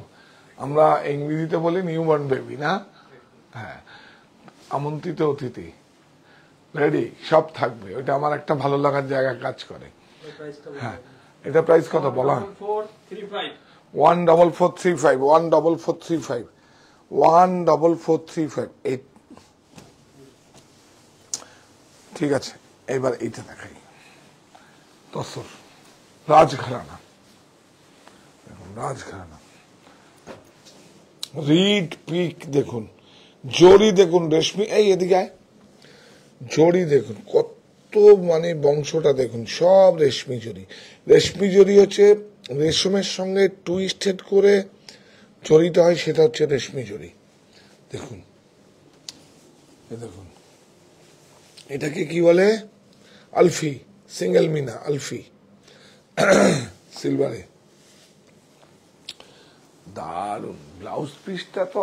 আমরা ইংরেজিতে বলি নিউবর্ন বেবি, না? হ্যাঁ, আমন্ত্রিত অতিথি রেডি সব থাকবে। ওইটা আমার একটা ভালো লাগার জায়গা কাজ করে। হ্যাঁ, এটা প্রাইস কত বলা? 14435 14435 14435। ঠিক আছে, এবার এইটা দেখাই। তসর রাজঘরানা, দেখুন রাজঘরানা। রিড পিক দেখুন, জরি দেখুন, রেশমি। এই এদিকে আয়। জরি দেখুন কত, মানে বংশটা দেখুন, সব রেশমি জরি। রেশমি জরি হচ্ছে রেশমের সঙ্গে টুইস্টেড করে জরিটা হয়, সেটা হচ্ছে রেশমি জরি। দেখুন, দেখুন এটাকে কি বলে? আলফি, সিঙ্গেল মিনা আলফি সিলভারে। দারুন ব্লাউজ পিসটা তো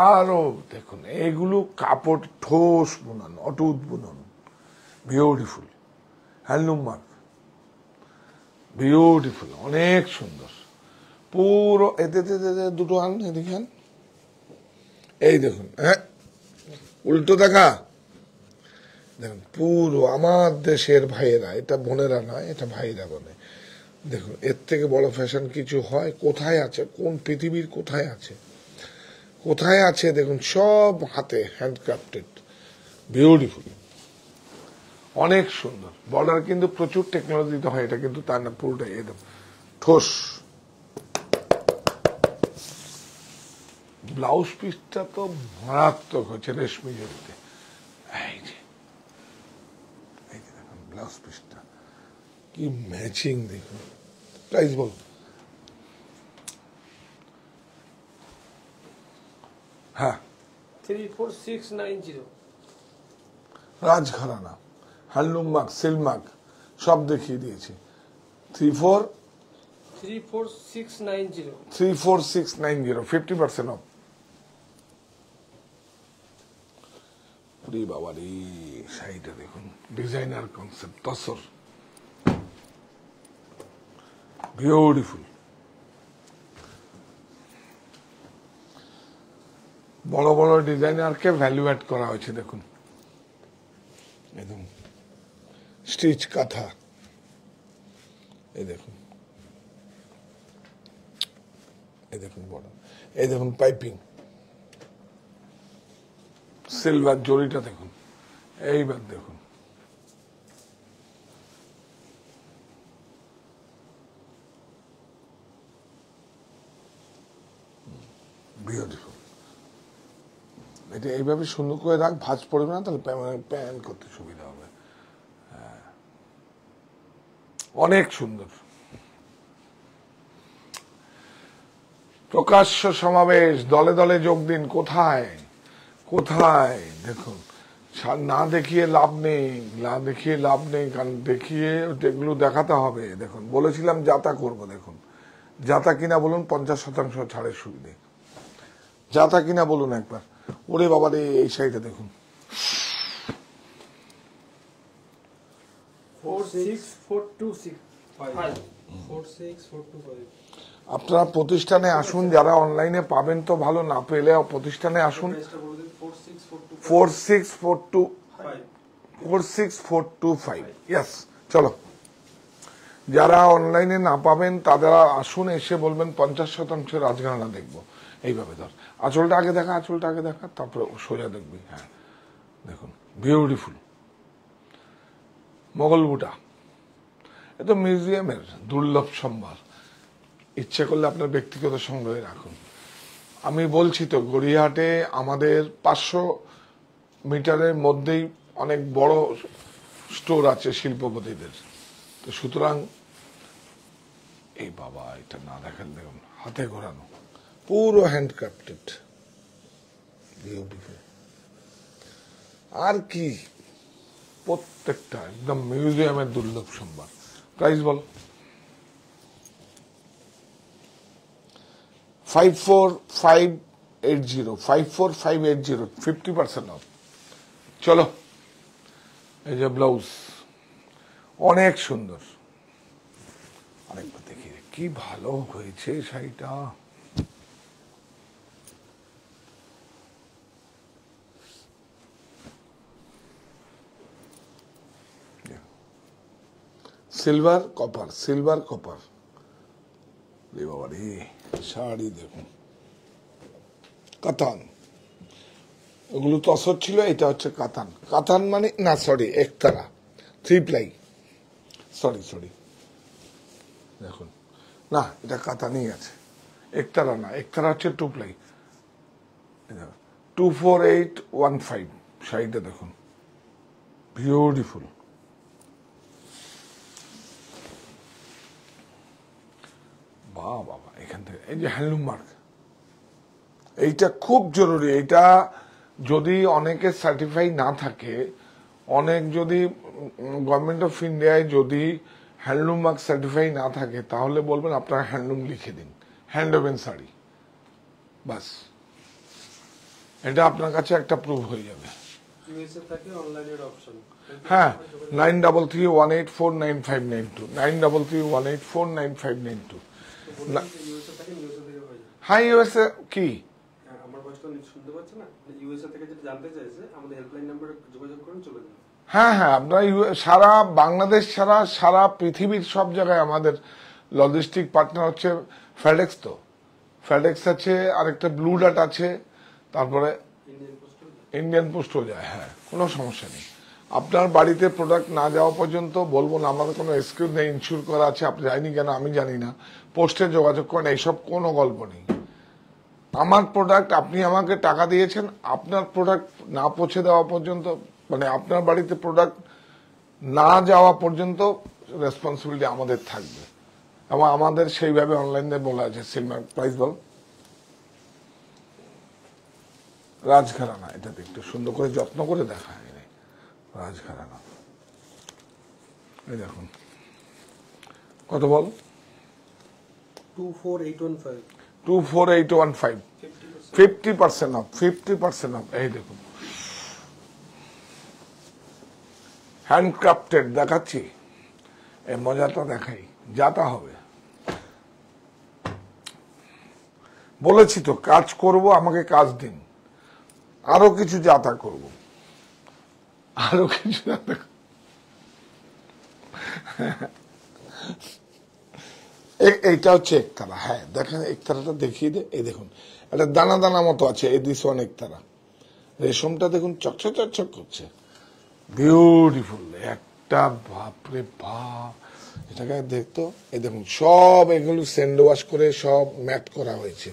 আরো দেখুন। এগুলো কাপড় ঠোস বুনন, অটুট বুনন, বিউটিফুল হ্যান্ডলুম মার্ক, বিউটিফুল, অনেক সুন্দর পুরো। এতে দুটো আন, এদিকে আন। এই দেখুন, হ্যাঁ উল্টো দেখা। দেখুন পুরো আমার দেশের ভাইয়েরা, এটা বোনেরা নয়, এটা ভাইরা বলে। দেখুন এর থেকে বড় ফ্যাশন কিছু হয়? কোথায় আছে? কোন পৃথিবীর কোথায় আছে? কোথায় আছে দেখুন, সব হাতে হ্যান্ডক্রাফটেড, বিউটিফুল, অনেক সুন্দর। বর্ডার কিন্তু প্রচুর টেকনোলজিতে হয়, এটা কিন্তু তার না, পুরোটাই একদম ঠোস। ব্লাউজ পিসটা তো মারাত্মক হচ্ছে রেশমি জরিতে। এই যে দেখুন ব্লাউজ পিসটা কি ম্যাচিং, দেখুন। প্রাইস বল। হ্যাঁ, 34690. রাজঘরানা, হ্যান্ডলুম মার্ক, সিল্ক মার্ক সব দেখিয়ে দিয়েছি। 34690. 34690, 50% অফ। বাবা রে, শাড়িটা দেখুন, ডিজাইনার কনসেপ্ট, তসর, বিউটিফুল। বড় বড় ডিজাইনারকে ভ্যালু অ্যাড করা হয়েছে, দেখুন একদম স্টিচ কাঁথা, এই দেখুন, এই দেখুন বড়, এই দেখুন পাইপিং, সিলভার জরিটা দেখুন, এইবার দেখুন বিউটিফুল। এটা এইভাবে সুন্দর করে রাখ, ভাঁজ পড়বে না, তাহলে প্যান করতে সুবিধা হবে। হ্যাঁ, অনেক সুন্দর। প্রকাশ্য সমাবেশ, দলে দলে যোগ দিন। কোথায় কোথায় দেখুন, না দেখিয়ে লাভ নেই, না দেখিয়ে লাভ নেই, কারণ দেখিয়ে এগুলো দেখাতে হবে। দেখুন বলেছিলাম যাতা করব, দেখুন যাতা কিনা বলুন, 50% ছাড়ের সুবিধে। যাতা কিনা বলুন একবার। ওরে বাবা রে, এই শাড়িটা দেখুন, 46426. 46425. আপনারা প্রতিষ্ঠানে আসুন, যারা অনলাইনে পাবেন তো ভালো, না পেলে প্রতিষ্ঠানে আসুন। প্রাইসটা বলে দিন, 46425. 464245, ইয়েস। চলো, যারা অনলাইনে না পাবেন তারা আসুন, এসে বলবেন 50% রাজঘরানা দেখবো। এইভাবে ধর, আঁচলটা আগে দেখা, আঁচলটা আগে দেখা, তারপরে সোজা দেখবি। হ্যাঁ দেখুন, বিউটিফুল মোগল বুটা। এ তো মিউজিয়ামের দুর্লভ সম্ভার। ইচ্ছে করলে আপনার ব্যক্তিগত সংগ্রহে রাখুন। আমি বলছি তো, গড়িয়াহাটে আমাদের 500 মিটারের মধ্যেই অনেক বড় স্টোর আছে শিল্পপতিদের। তো সুতরাং এই বাবা, এটা না দেখালে দেখুন, হাতে ঘোরানো, পুরো হ্যান্ডক্রাফটেড, বিউটিফুল। আর কি, প্রত্যেকটা একদম মিউজিয়ামের দুর্লভ সম্ভার। Price ball. 54580, 54580, 50% অফ। চলো, এই যে ব্লাউজ, অনেক সুন্দর। আরেকবার দেখি, কি ভালো হয়েছে শাড়িটা। সিলভার কপার, সিলভার কপার, রে বাবা রে, শাড়ি দেখুন, কাতান। ওগুলো তসর ছিল, এটা হচ্ছে কাতান। কাতান মানে না, সরি, একতারা, 3 প্লাই, সরি দেখুন, না এটা কাতানই আছে, একতারা না, একতারা হচ্ছে 2 প্লাই। 24815 শাড়িটা দেখুন, বিউটিফুল। বাবা, এখান থেকে এই যে হ্যান্ডলুম মার্ক, এইটা খুব জরুরি। এইটা যদি অনেকের সার্টিফাই না থাকে, অনেক যদি গভর্নমেন্ট অফ ইন্ডিয়ায় যদি হ্যান্ডলুম মার্ক সার্টিফাই না থাকে, তাহলে বলবেন আপনার হ্যান্ডলুম লিখে দিন, হ্যান্ডওভেন শাড়ি, বাস। এটা আপনার কাছে একটা প্রুফ হয়ে যাবে। ইউএসএ থাকে অনলাইনের অপশন। হ্যাঁ, 9331849592, 9331849592। ইউএসএ থাকে, ইউএসএ থেকে হয়ে যায়। হ্যাঁ, ইউএসএ কি? হ্যাঁ, আমার ভয়েসটা শুনতে পাচ্ছে না? ইউএসএ থেকে যেটা জানতে চাইছে, আমাদের হেল্পলাইন নাম্বারে যোগাযোগ করুন, চলে যান। হ্যাঁ, আপনারা সারা বাংলাদেশ ছাড়া সারা পৃথিবীর সব জায়গায় আমাদের লজিস্টিক পার্টনার হচ্ছে ফেডেক্স। তো ফেডেক্স আছে, আরেকটা ব্লু ডার্ট আছে, তারপরে ইন্ডিয়ান পোস্ট ইন্ডিয়ান পোস্টও যায়, হ্যাঁ, কোনো সমস্যা নেই। আপনার বাড়িতে প্রোডাক্ট না যাওয়া পর্যন্ত বলবো না আমাদের কোনো এক্সকিউজ নেই, ইনস্যুর করা আছে, আপনি যায়নি কেন আমি জানি না, পোস্টে যোগাযোগ করেন, এইসব কোনো গল্প নেই। আমার প্রোডাক্ট, আপনি আমাকে টাকা দিয়েছেন, আপনার প্রোডাক্ট না পৌঁছে দেওয়া পর্যন্ত, মানে আপনার বাড়িতে প্রোডাক্ট না যাওয়া পর্যন্ত রেসপন্সিবিলিটি আমাদের থাকবে, এবং আমাদের সেইভাবে অনলাইনে বলা আছে। সিলমার প্রাইস বল, রাজঘরানা, এটা একটু সুন্দর করে যত্ন করে দেখা হয়নি, রাজঘরানা। এই দেখুন কত বল, 24815 24815, 50% অফ, 50% অফ। এই দেখুন হ্যান্ডক্রাফটেড দেখাচ্ছি, এই মজাটা দেখাই, যাতা হবে। বলেছি তো কাজ করব, আমাকে কাজ দিন, আরো কিছু যাতা করব, আরো কিছু যাতা এইটা হচ্ছে একতারা। হ্যাঁ দেখেন, একতারাটা দেখিয়ে দে। এই দেখুন একটা দানা দানা মতো আছে, এই দিস ওয়ান একতারা। রেশমটা দেখুন চকচক চকচক করছে, বিউটিফুল একটা, বাপরে বাপ। এটাকে দেখতো, এই দেখুন সব এগুলো স্যান্ড ওয়াশ করে সব ম্যাট করা হয়েছে,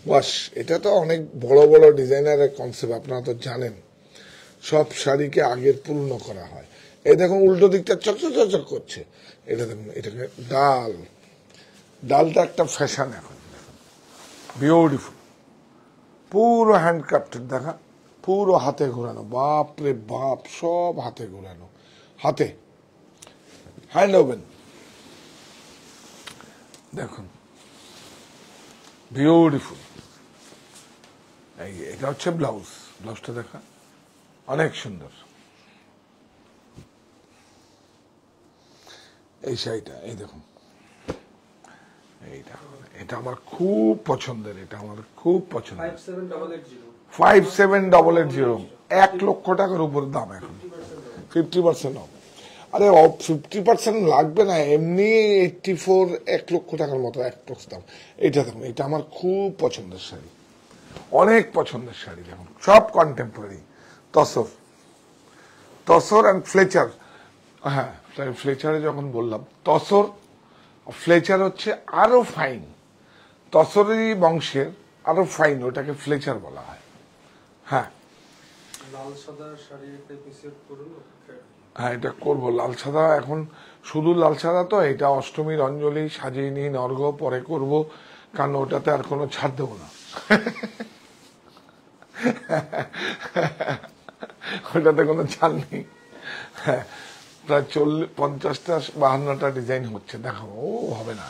ওয়াশ। এটা তো অনেক বড় বড় ডিজাইনারের কনসেপ্ট, আপনারা তো জানেন। সব শাড়িকে আগের পূর্ণ করা হয়। এই দেখুন উল্টো দিকটা চকচক চকচক করছে। এটা দেখুন, এটাকে ডাল, ডালটা একটা ফ্যাশন এখন, বিউটিফুল, পুরো হ্যান্ডক্রাফটেড। দেখা, পুরো হাতে ঘোরানো, বাপ রে বাপ, সব হাতে ঘোরানো, হাতে হ্যান্ড ওভেন। দেখুন বিউটিফুল। এই এটা হচ্ছে ব্লাউজ, ব্লাউজটা দেখা অনেক সুন্দর। এই শাড়িটা, এই দেখুন, এইটা, এটা আমার খুব পছন্দের, এটা আমার খুব পছন্দের। 57880 5780, 1,00,000 টাকার উপর দাম এখন, 50% অফ। আরে 50% লাগবে না, এমনি 84, 1,00,000 টাকার মতো অ্যাপ্রক্স দাম। এটা দেখুন, এটা আমার খুব পছন্দের শাড়ি, অনেক পছন্দের শাড়ি। দেখুন সব contemporary, tussar, tussar and Fletcher. হ্যাঁ, ফ্লেচারে যখন বললাম তসর, ফ্লেচার হচ্ছে আরো ফাইন, তসরেরই বংশের আরো ফাইন, ওটাকে ফ্লেচার বলা হয়। হ্যাঁ লাল সাদা শাড়ি একটা এপিসোড করুন। হ্যাঁ, এটা করবো লাল সাদা। এখন শুধু লাল সাদা তো, এটা অষ্টমীর অঞ্জলি সাজিয়ে নিয়ে নর্ঘ পরে করব, কারণ ওটাতে আর কোনো ছাড় দেবো না। ওটাতে কোনো ছাড় নেই। হ্যাঁ, প্রায় 50টা 52টা ডিজাইন হচ্ছে, দেখাবো। ও হবে না,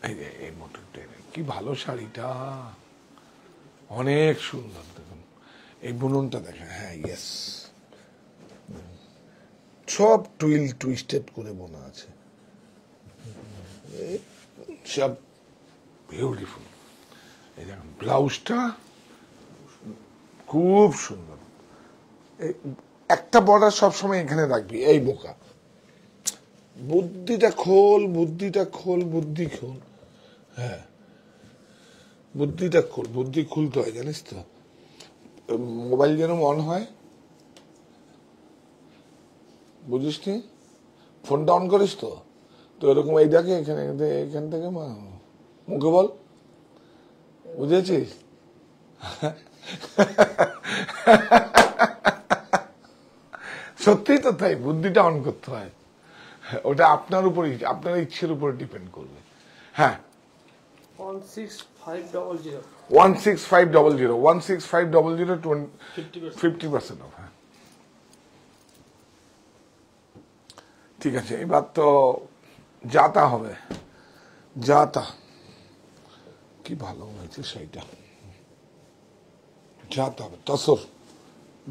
এই যে এই মোটরটা, কি ভালো শাড়িটা, অনেক সুন্দর। দেখুন এই বুননটা দেখেন, হ্যাঁ ইয়েস, সব টুইস্টেড করে বোনা আছে, সব বিউটিফুল। এই দেখুন ব্লাউজটা খুব সুন্দর। একটা বর্ডার সবসময় এখানে রাখবি, এই বোকা, বুদ্ধিটা খোল, বুদ্ধিটা খোল, বুদ্ধি খোল। হ্যাঁ বুদ্ধিটা খোল, বুদ্ধি খুলতে হয়, জানিস তো। মোবাইল যেন অন হয়, বুঝিস নি, ফোনটা অন করিস তো, তো এরকম এই দেখে এখানে, এখান থেকে মুখে বল, বুঝেছিস? সত্যিই তো তাই, বুদ্ধিটা অন করতে হয়, ওটা আপনার উপরই, আপনার ইচ্ছের উপরে ডিপেন্ড করবে। হ্যাঁ 16500 16500, 16500, 50% অফ। হ্যাঁ ঠিক আছে, এবার তো যাতা হবে, যাতা। কি ভালো হয়েছে সেইটা, যাতা হবে তসর।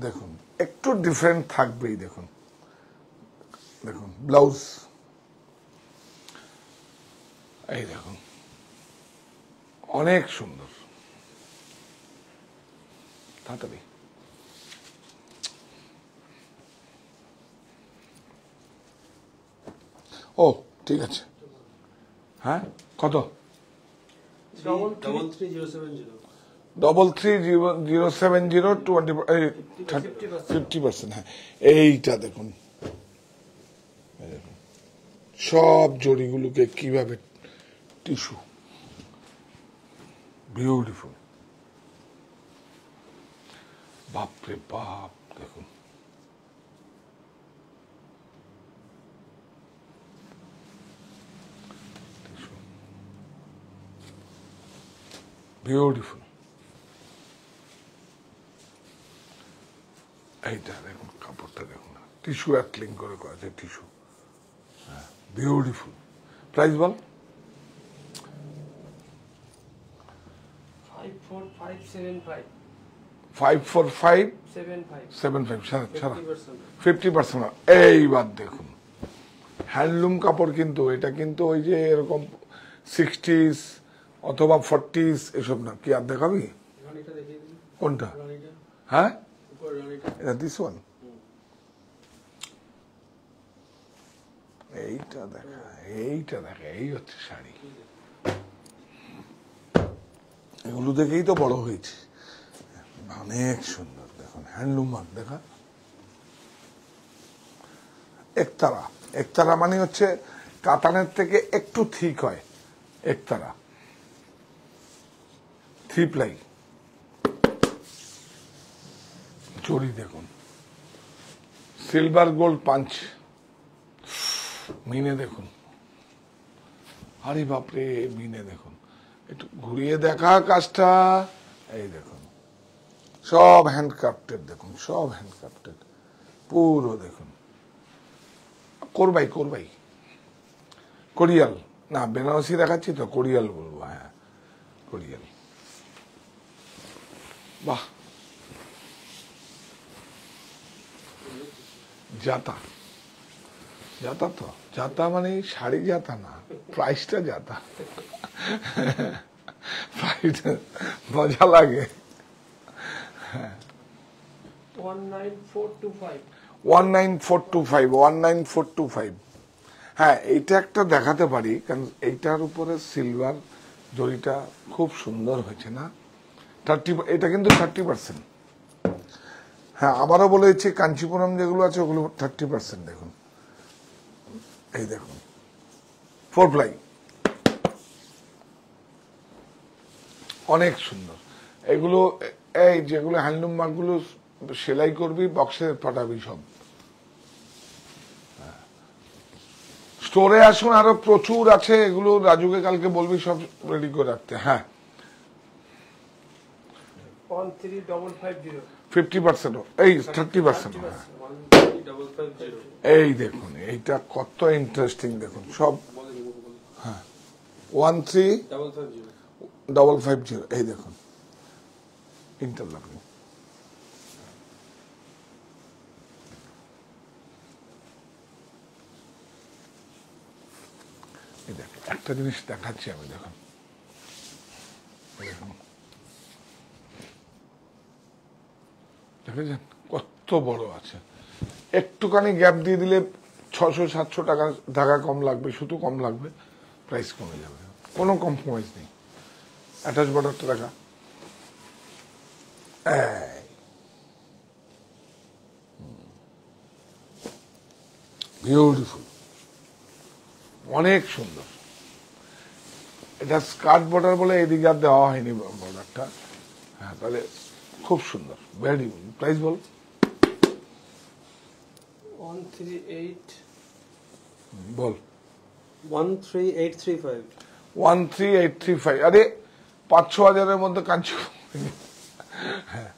দেখুন একটু ডিফারেন্ট থাকবেই, দেখুন, দেখুন ব্লাউজ, এই দেখুন অনেক সুন্দর। তাড়াতাড়ি, ও ঠিক আছে। হ্যাঁ কত? 333070 330020 হ্যাঁ এইটা দেখুন, সব জড়িগুলোকে কিভাবে টিস্যু, বিউটিফুল, বাপরে বাপ দেখুন। বিউটিফুল, এইটা দেখুন, কাপড়টা দেখুন, টিস্যু অ্যাটলিং করে করেছে, টিস্যু, বিউটিফুল। প্রাইস বল? 54575 54575 সারা 50%। এইবার দেখুন হ্যান্ডলুম কাপড়, কিন্তু এটা কিন্তু ওই যে এরকম 60s অথবা 40s এসব না। কি আর দেখাবি? রানীটা দেখিয়ে দিন। কোনটা? রানীটা হ্যাঁ, উপর রানীটা। এটা দিস ওয়ান। এইটা দেখা, এইটা দেখা, এই হচ্ছে শাড়ি। এগুলো দেখেই তো বড় হয়েছে। অনেক সুন্দর, দেখুন হ্যান্ডলুম মার্ক দেখা। একতারা, একতারা মানে হচ্ছে কাতানের থেকে একটু ঠিক হয়, একতারা 3 প্লাই। জড়ি দেখুন, সিলভার গোল্ড পাঞ্চ, মিনে দেখুন, আরে বাপরে মিনে দেখুন, একটু ঘুরিয়ে দেখা কাজটা, এই দেখুন সব হ্যান্ডক্রাফটেড, দেখুন সব হ্যান্ডক্রাফটেড পুরো, দেখুন কোরবাই, কোরবাই, কোরিয়াল না, বেনারসি দেখাচ্ছি তো, কোরিয়াল বলবো, হ্যাঁ কোরিয়াল। বাহ, জাতা, জাতা তো, জাতা মানে শাড়ি জাতা না, প্রাইসটা জাতা। প্রাইসটা মজা লাগে। 19425 19425। হ্যাঁ, এইটা একটা দেখাতে পারি, কারণ এইটার উপরে সিলভার জড়িটা খুব সুন্দর হয়েছে না। 30, এটা কিন্তু 30%। হ্যাঁ, আবারও বলেছি কাঞ্চিপুরম যেগুলো আছে ওগুলো 30%। দেখুন, এই দেখুন 4 প্লাই, অনেক সুন্দর এগুলো। এই যেগুলো হ্যান্ডলুম মার্কগুলো সেলাই করবি, বক্সে পাঠাবি সব। স্টোরে আসুন, আরো প্রচুর আছে এগুলো, রাজুকে কালকে বলবি সব রেডি করে রাখতে। হ্যাঁ, 13550 50%, এই 30%। এই দেখুন এইটা কত ইন্টারেস্টিং, দেখুন সব। হ্যাঁ, 13550, এই দেখুন ইন্টারলকিং। একটা জিনিস দেখাচ্ছি আমি, দেখুন দেখেছেন কত বড় আছে। একটুখানি গ্যাপ দিয়ে দিলে 600-700 টাকা কম লাগবে, শুধু কম লাগবে, প্রাইস কমে যাবে, কোনো কম্প্রোমাইজ নেই। অ্যাটাচ বর্ডারটা দেখা, বিউটিফুল, অনেক সুন্দর। এটা স্কার্ট বর্ডার বলে এদিকে আর দেওয়া হয়নি বর্ডারটা। হ্যাঁ, তাহলে খুব সুন্দর, ভেরি। প্রাইস বল? 138 বল। 13835 13835। আরে 5-6 হাজারের মধ্যে কাঞ্চি। হ্যাঁ,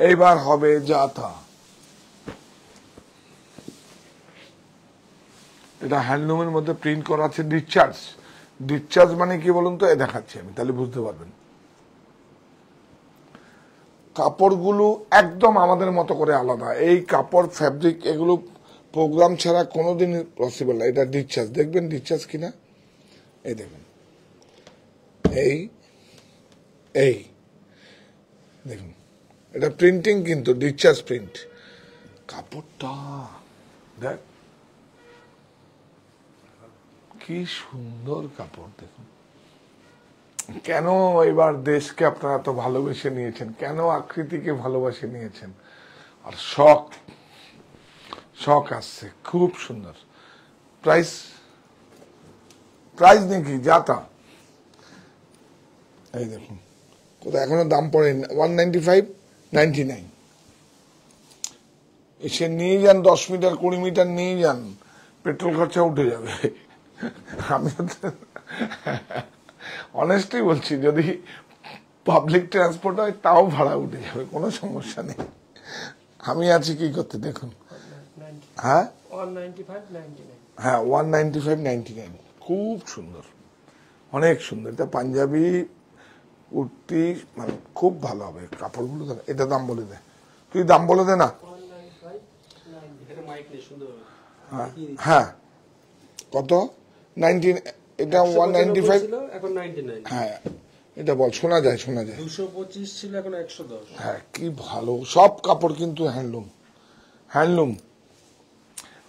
এইবার হবে জাতা। এটা হ্যান্ডলুমের মধ্যে প্রিন্ট করা আছে, ডিসচার্জ। ডিসচার্জ মানে কি বলুন তো, এ দেখাচ্ছি আমি, তাহলে বুঝতে পারবেন। কাপড়গুলো একদম আমাদের মতো করে আলাদা। এই কাপড়, ফ্যাব্রিক, এগুলো প্রোগ্রাম ছাড়া কোনোদিন পসিবল না। এটা ডিসচার্জ, দেখবেন ডিসচার্জ কিনা, এই দেখুন, এই এই দেখুন, এটা প্রিন্টিং কিন্তু ডিসচার্জ প্রিন্ট। কাপড়টা দেখ কি সুন্দর কাপড়, দেখুন কেন এবার দেশকে আপনারা এত ভালোবেসে নিয়েছেন, কেন আকৃতিকে ভালোবাসে নিয়েছেন, আর শখ শখ আসছে, খুব সুন্দর। প্রাইস প্রাইস নাকি যাতা, এই দেখুন কোথায় এখনো দাম পড়েনি, 195.99। এসে নিয়ে যান, 10 মিটার 20 মিটার নিয়ে যান, পেট্রোল খরচা উঠে যাবে। আমি অনেস্টলি বলছি, যদি পাবলিক ট্রান্সপোর্ট হয় তাও ভাড়া উঠে যাবে, কোনো সমস্যা নেই। আমি আছি কি করতে, দেখুন। হ্যাঁ 195.99 হ্যাঁ 195.99, খুব সুন্দর, অনেক সুন্দর। এটা পাঞ্জাবি কুর্তি, মানে খুব ভালো হবে কাপড়গুলো। এটা দাম বলে দে, তুই দাম বলে দে না। 195.99 এটা মাইক নেই, সুন্দর হবে। হ্যাঁ হ্যাঁ কত? 19, এটা 195। ছিল, এখন 99। হ্যাঁ এটা বল, শোনা যায় শোনা যায়। 225 ছিল, এখন 110। হ্যাঁ কি ভালো, সব কাপড় কিন্তু হ্যান্ডলুম, হ্যান্ডলুম।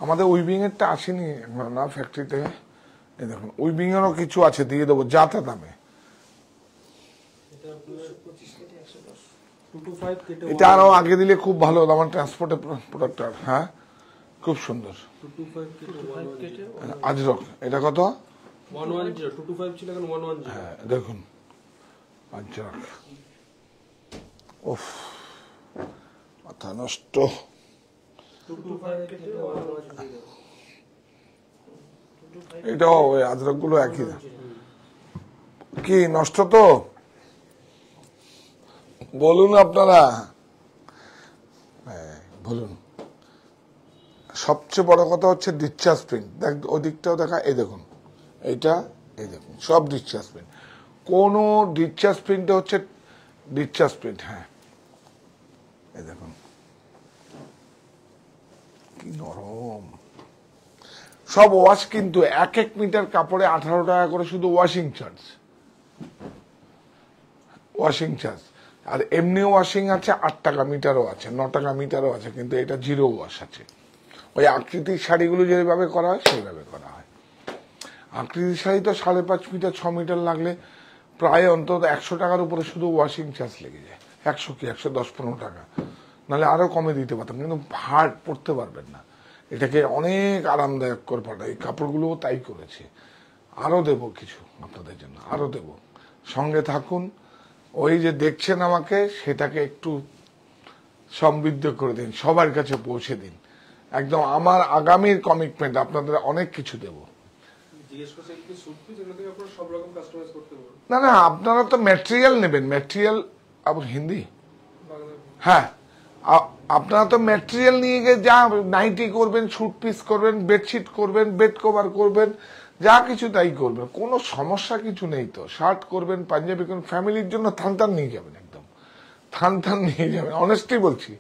আমাদের উইভিং এরটা আসেনি না ফ্যাক্টরিতে, এই দেখুন উইভিং এরও কিছু আছে, দিয়ে দেবো যাতা দামে। এটা আপনার 25 কেটে 110 225 কেটে এটা আরো আগে দিলে খুব ভালো হতো, আমার ট্রান্সপোর্টের প্রোডাক্ট। হ্যাঁ খুব সুন্দর। 225 কেটে 25 কেটে আজরক, এটা কত? 110। 225 ছিল, এখন 110। হ্যাঁ দেখুন আজরক, উফ মাথা নষ্ট। 225 কেটে 110। এটাও ওই আজরক গুলো একই দাম। কি নষ্ট তো বলুন আপনারা, হ্যাঁ বলুন। সবচেয়ে বড় কথা হচ্ছে ডিসচার্জ প্রিন্ট, দেখ ওই দিকটাও দেখা, এই দেখুন এইটা, এই দেখুন সব ডিসচার্জ প্রিন্ট, কোন ডিসচার্জ প্রিন্টে হচ্ছে ডিসচার্জ প্রিন্ট। হ্যাঁ এই দেখুন কি নরম, সব ওয়াশ, কিন্তু 1 মিটার কাপড়ে 18 টাকা করে শুধু ওয়াশিং চার্জ, ওয়াশিং চার্জ। আর এমনি ওয়াশিং আছে 8 টাকা মিটারও আছে, 9 টাকা মিটারও আছে, কিন্তু এটা জিরো ওয়াশ আছে। ওই আকৃতির শাড়িগুলো যেভাবে করা হয় সেইভাবে করা হয়। আকৃতির শাড়ি তো 5.5 মিটার 6 মিটার লাগলে প্রায় অন্তত 100 টাকার উপরে শুধু ওয়াশিং চার্জ লেগে যায়। 100 কি 110-15 টাকা, নাহলে আরো কমে দিতে পারতাম, কিন্তু হার্ড পড়তে পারবেন না। এটাকে অনেক আরামদায়ক করে পাঠায়, এই কাপড়গুলোও তাই করেছে। আরো দেব কিছু আপনাদের জন্য, আরো দেব, সঙ্গে থাকুন। ওই যে দেখছেন আমাকে, সেটাকে একটু সমৃদ্ধ করে দিন, সবার কাছে পৌঁছে দিন। একদম আমার আগামীর কমিটমেন্ট, আপনাদের অনেক কিছু দেব। জিজ্ঞেস করছে কি স্যুট পিস, এগুলো থেকে আপনারা সব রকম কাস্টমাইজ করতে পারবেন। না না, আপনারা তো ম্যাটেরিয়াল নেবেন, ম্যাটেরিয়াল। আবার হিন্দি, হ্যাঁ আপনারা তো ম্যাটেরিয়াল নিয়ে গিয়ে যা নাইটি করবেন, স্যুট পিস করবেন, বেডশিট করবেন, বেড কভার করবেন, যা কিছু তাই করবেন, কোনো সমস্যা কিছু নেই তো। শার্ট করবেন, পাঞ্জাবি করবেন, ফ্যামিলির জন্য থান থান নিয়ে যাবেন, একদম থান থান নিয়ে যাবেন। অনেস্টলি বলছি,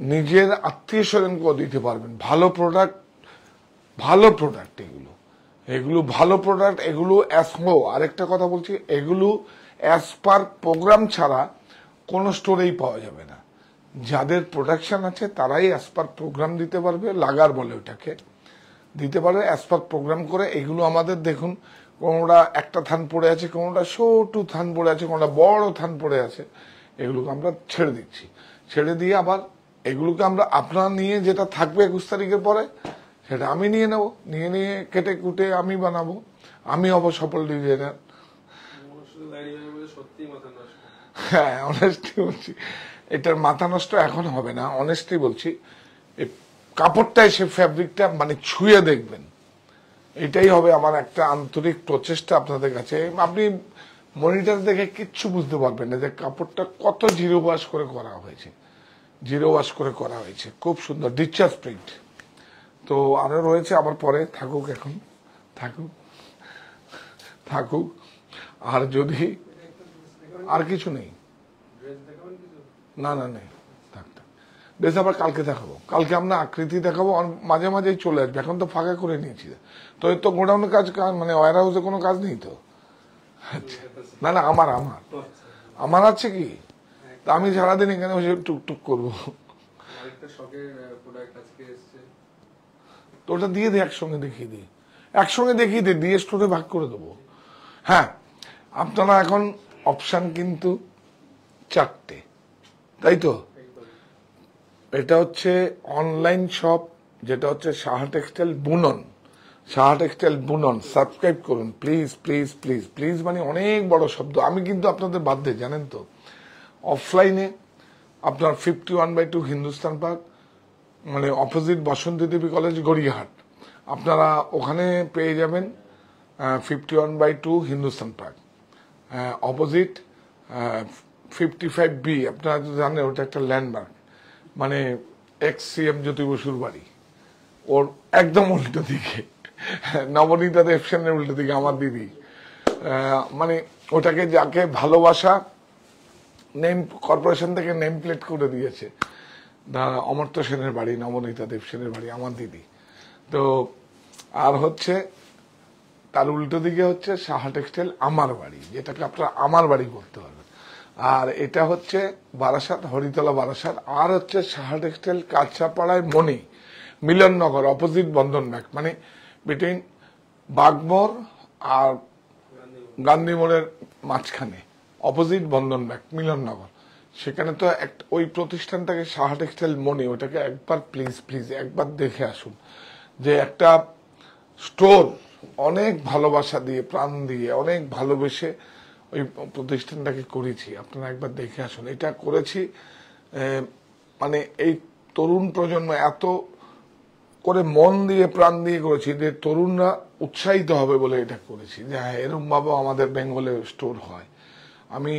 নিজের আত্মীয় স্বজনকেও দিতে পারবেন। ভালো প্রোডাক্ট, ভালো প্রোডাক্ট এগুলো, এগুলো ভালো প্রোডাক্ট, এগুলো আরেকটা কথা বলছি, এগুলো অ্যাজ পার প্রোগ্রাম ছাড়া কোনো স্টোরেই পাওয়া যাবে না। যাদের প্রোডাকশন আছে তারাই অ্যাজ পার প্রোগ্রাম দিতে পারবে, লাগার বলে ওটাকে, দিতে পারবে অ্যাজ পার প্রোগ্রাম করে। এগুলো আমাদের দেখুন, কোনোটা একটা থান পড়ে আছে, কোনোটা ছোট থান পড়ে আছে, কোনোটা বড় থান পড়ে আছে, এগুলোকে আমরা ছেড়ে দিচ্ছি। ছেড়ে দিয়ে আবার এগুলোকে আমরা আপনার নিয়ে, যেটা থাকবে 21 তারিখের পরে, সেটা আমি নিয়ে নেব, নিয়ে কেটে কুটে আমি বানাবো, আমি হব সফল ডিজাইনার। সত্যি মাথা নষ্ট। হ্যাঁ অনেস্টলি বলছি, এটার মাথা নষ্ট এখন হবে না। অনেস্টলি বলছি, এই কাপড়টা এসে ফ্যাব্রিকটা মানে ছুঁয়ে দেখবেন, এটাই হবে আমার একটা আন্তরিক প্রচেষ্টা আপনাদের কাছে। আপনি মনিটর দেখে কিচ্ছু বুঝতে পারবেন না যে কাপড়টা কত জিরো ওয়াশ করে করা হয়েছে, জিরো ওয়াশ করে করা হয়েছে। খুব সুন্দর ডিসচার্জ প্রিন্ট। তো আরো রয়েছে, আবার পরে থাকুক, এখন থাকুক থাকুক। আর যদি আর কিছু নেই, না না নেই, থাক থাক। বেশ, আবার কালকে দেখাবো, কালকে আমরা আকৃতি দেখাবো, আর মাঝে মাঝেই চলে আসবে। এখন তো ফাঁকা করে নিয়েছি, তো এর তো গোডাউনের কাজ, মানে ওয়ার হাউসে কোনো কাজ নেই তো। আচ্ছা, না না আমার আছে কি, তা আমি সারাদিন এখানে বসে টুকটুক করবো। আরেকটা শখের প্রোডাক্ট আজকে এসেছে, তো ওটা দিয়ে একসঙ্গে দেখিয়ে দিই, একসঙ্গে দেখিয়ে দিয়ে স্টোরে ভাগ করে দেবো। হ্যাঁ, আপনারা এখন অপশন কিন্তু 4টে, তাই তো? এটা হচ্ছে অনলাইন শপ, যেটা হচ্ছে সাহা টেক্সটাইল বুনন। সাহা টেক্সটাইল বুনন সাবস্ক্রাইব করুন প্লিজ প্লিজ প্লিজ প্লিজ। মানে অনেক বড় শব্দ, আমি কিন্তু আপনাদের বাধ্যে, জানেন তো। অফলাইনে আপনার 51/2 হিন্দুস্তান পার্ক, মানে অপোজিট বসন্তী দেবী কলেজ, গড়িয়াহাট। আপনারা ওখানে পেয়ে যাবেন 51/2 হিন্দুস্তান পার্ক, অপোজিট 55B। আপনারা তো জানেন ওটা একটা ল্যান্ডমার্ক, মানে এক্স CM জ্যোতি বসুর বাড়ি, ওর একদম উল্টো দিকে, নবনীতা দেবসেনের উল্টো দিকে আমার দিদি। মানে ওটাকে যাকে ভালোবাসা নেম কর্পোরেশন থেকে নেম প্লেট করে দিয়েছে, অমর্ত্য সেনের বাড়ি, নবনীতা দেবসেনের বাড়ি, আমার দিদি। তো আর হচ্ছে তার উল্টো দিকে হচ্ছে সাহা টেক্সটাইল আমার বাড়ি, যেটাকে আপনারা আমার বাড়ি করতে পারবেন। আর এটা হচ্ছে বারাসাত, হরিতলা বারাসাত। আর হচ্ছে সাহা টেক্সটাইল কাঁচরাপাড়ায় মনি, মিলননগর, অপোজিট বন্ধন ব্যাংক, মানে বিটুইন বাগমোড় আর গান্ধী মোড়ের মাঝখানে, অপোজিট বন্ধন ব্যাংক, মিলননগর। সেখানে তো ওই প্রতিষ্ঠানটাকে সাহা টেক্সটাইল মনি, ওটাকে একবার প্লিজ প্লিজ একবার দেখে আসুন। যে একটা স্টোর অনেক ভালোবাসা দিয়ে, প্রাণ দিয়ে, অনেক ভালোবেসে ওই প্রতিষ্ঠানটাকে করেছি। আপনারা একবার দেখে আসুন। এটা করেছি মানে এই তরুণ প্রজন্ম এত করে মন দিয়ে, প্রাণ দিয়ে করেছি যে তরুণরা উৎসাহিত হবে বলে এটা করেছি, যে হ্যাঁ এরকম ভাবে আমাদের বেঙ্গলে স্টোর হয়। আমি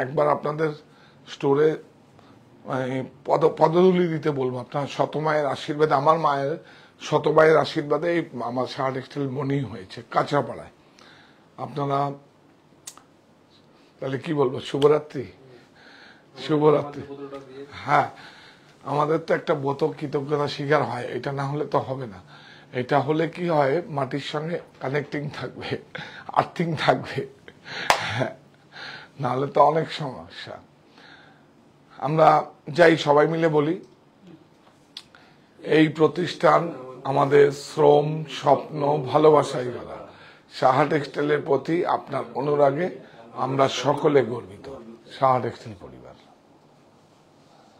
একবার আপনাদের স্টোরে মানে পদধূলি দিতে বলবো। আপনার শতমায়ের আশীর্বাদে, আমার মায়ের শতমায়ের আশীর্বাদে আমার সাহা টেক্সটাইল মনি হয়েছে কাঁচরাপাড়ায়। আপনারা তাহলে কি বলবো, শুভরাত্রি, শুভরাত্রি। হ্যাঁ, আমাদের তো একটা বোধ কৃতজ্ঞতা স্বীকার হয়, এটা না হলে তো হবে না। এটা হলে কি হয়, মাটির সঙ্গে কানেক্টিং থাকবে, আর্থিং থাকবে, না হলে তো অনেক সমস্যা। আমরা যাই সবাই মিলে বলি, এই প্রতিষ্ঠান আমাদের শ্রম, স্বপ্ন, ভালোবাসাই গড়া। সাহা টেক্সটাইলের প্রতি আপনার অনুরাগে আমরা সকলে গর্বিত। সাহা টেক্সটাইল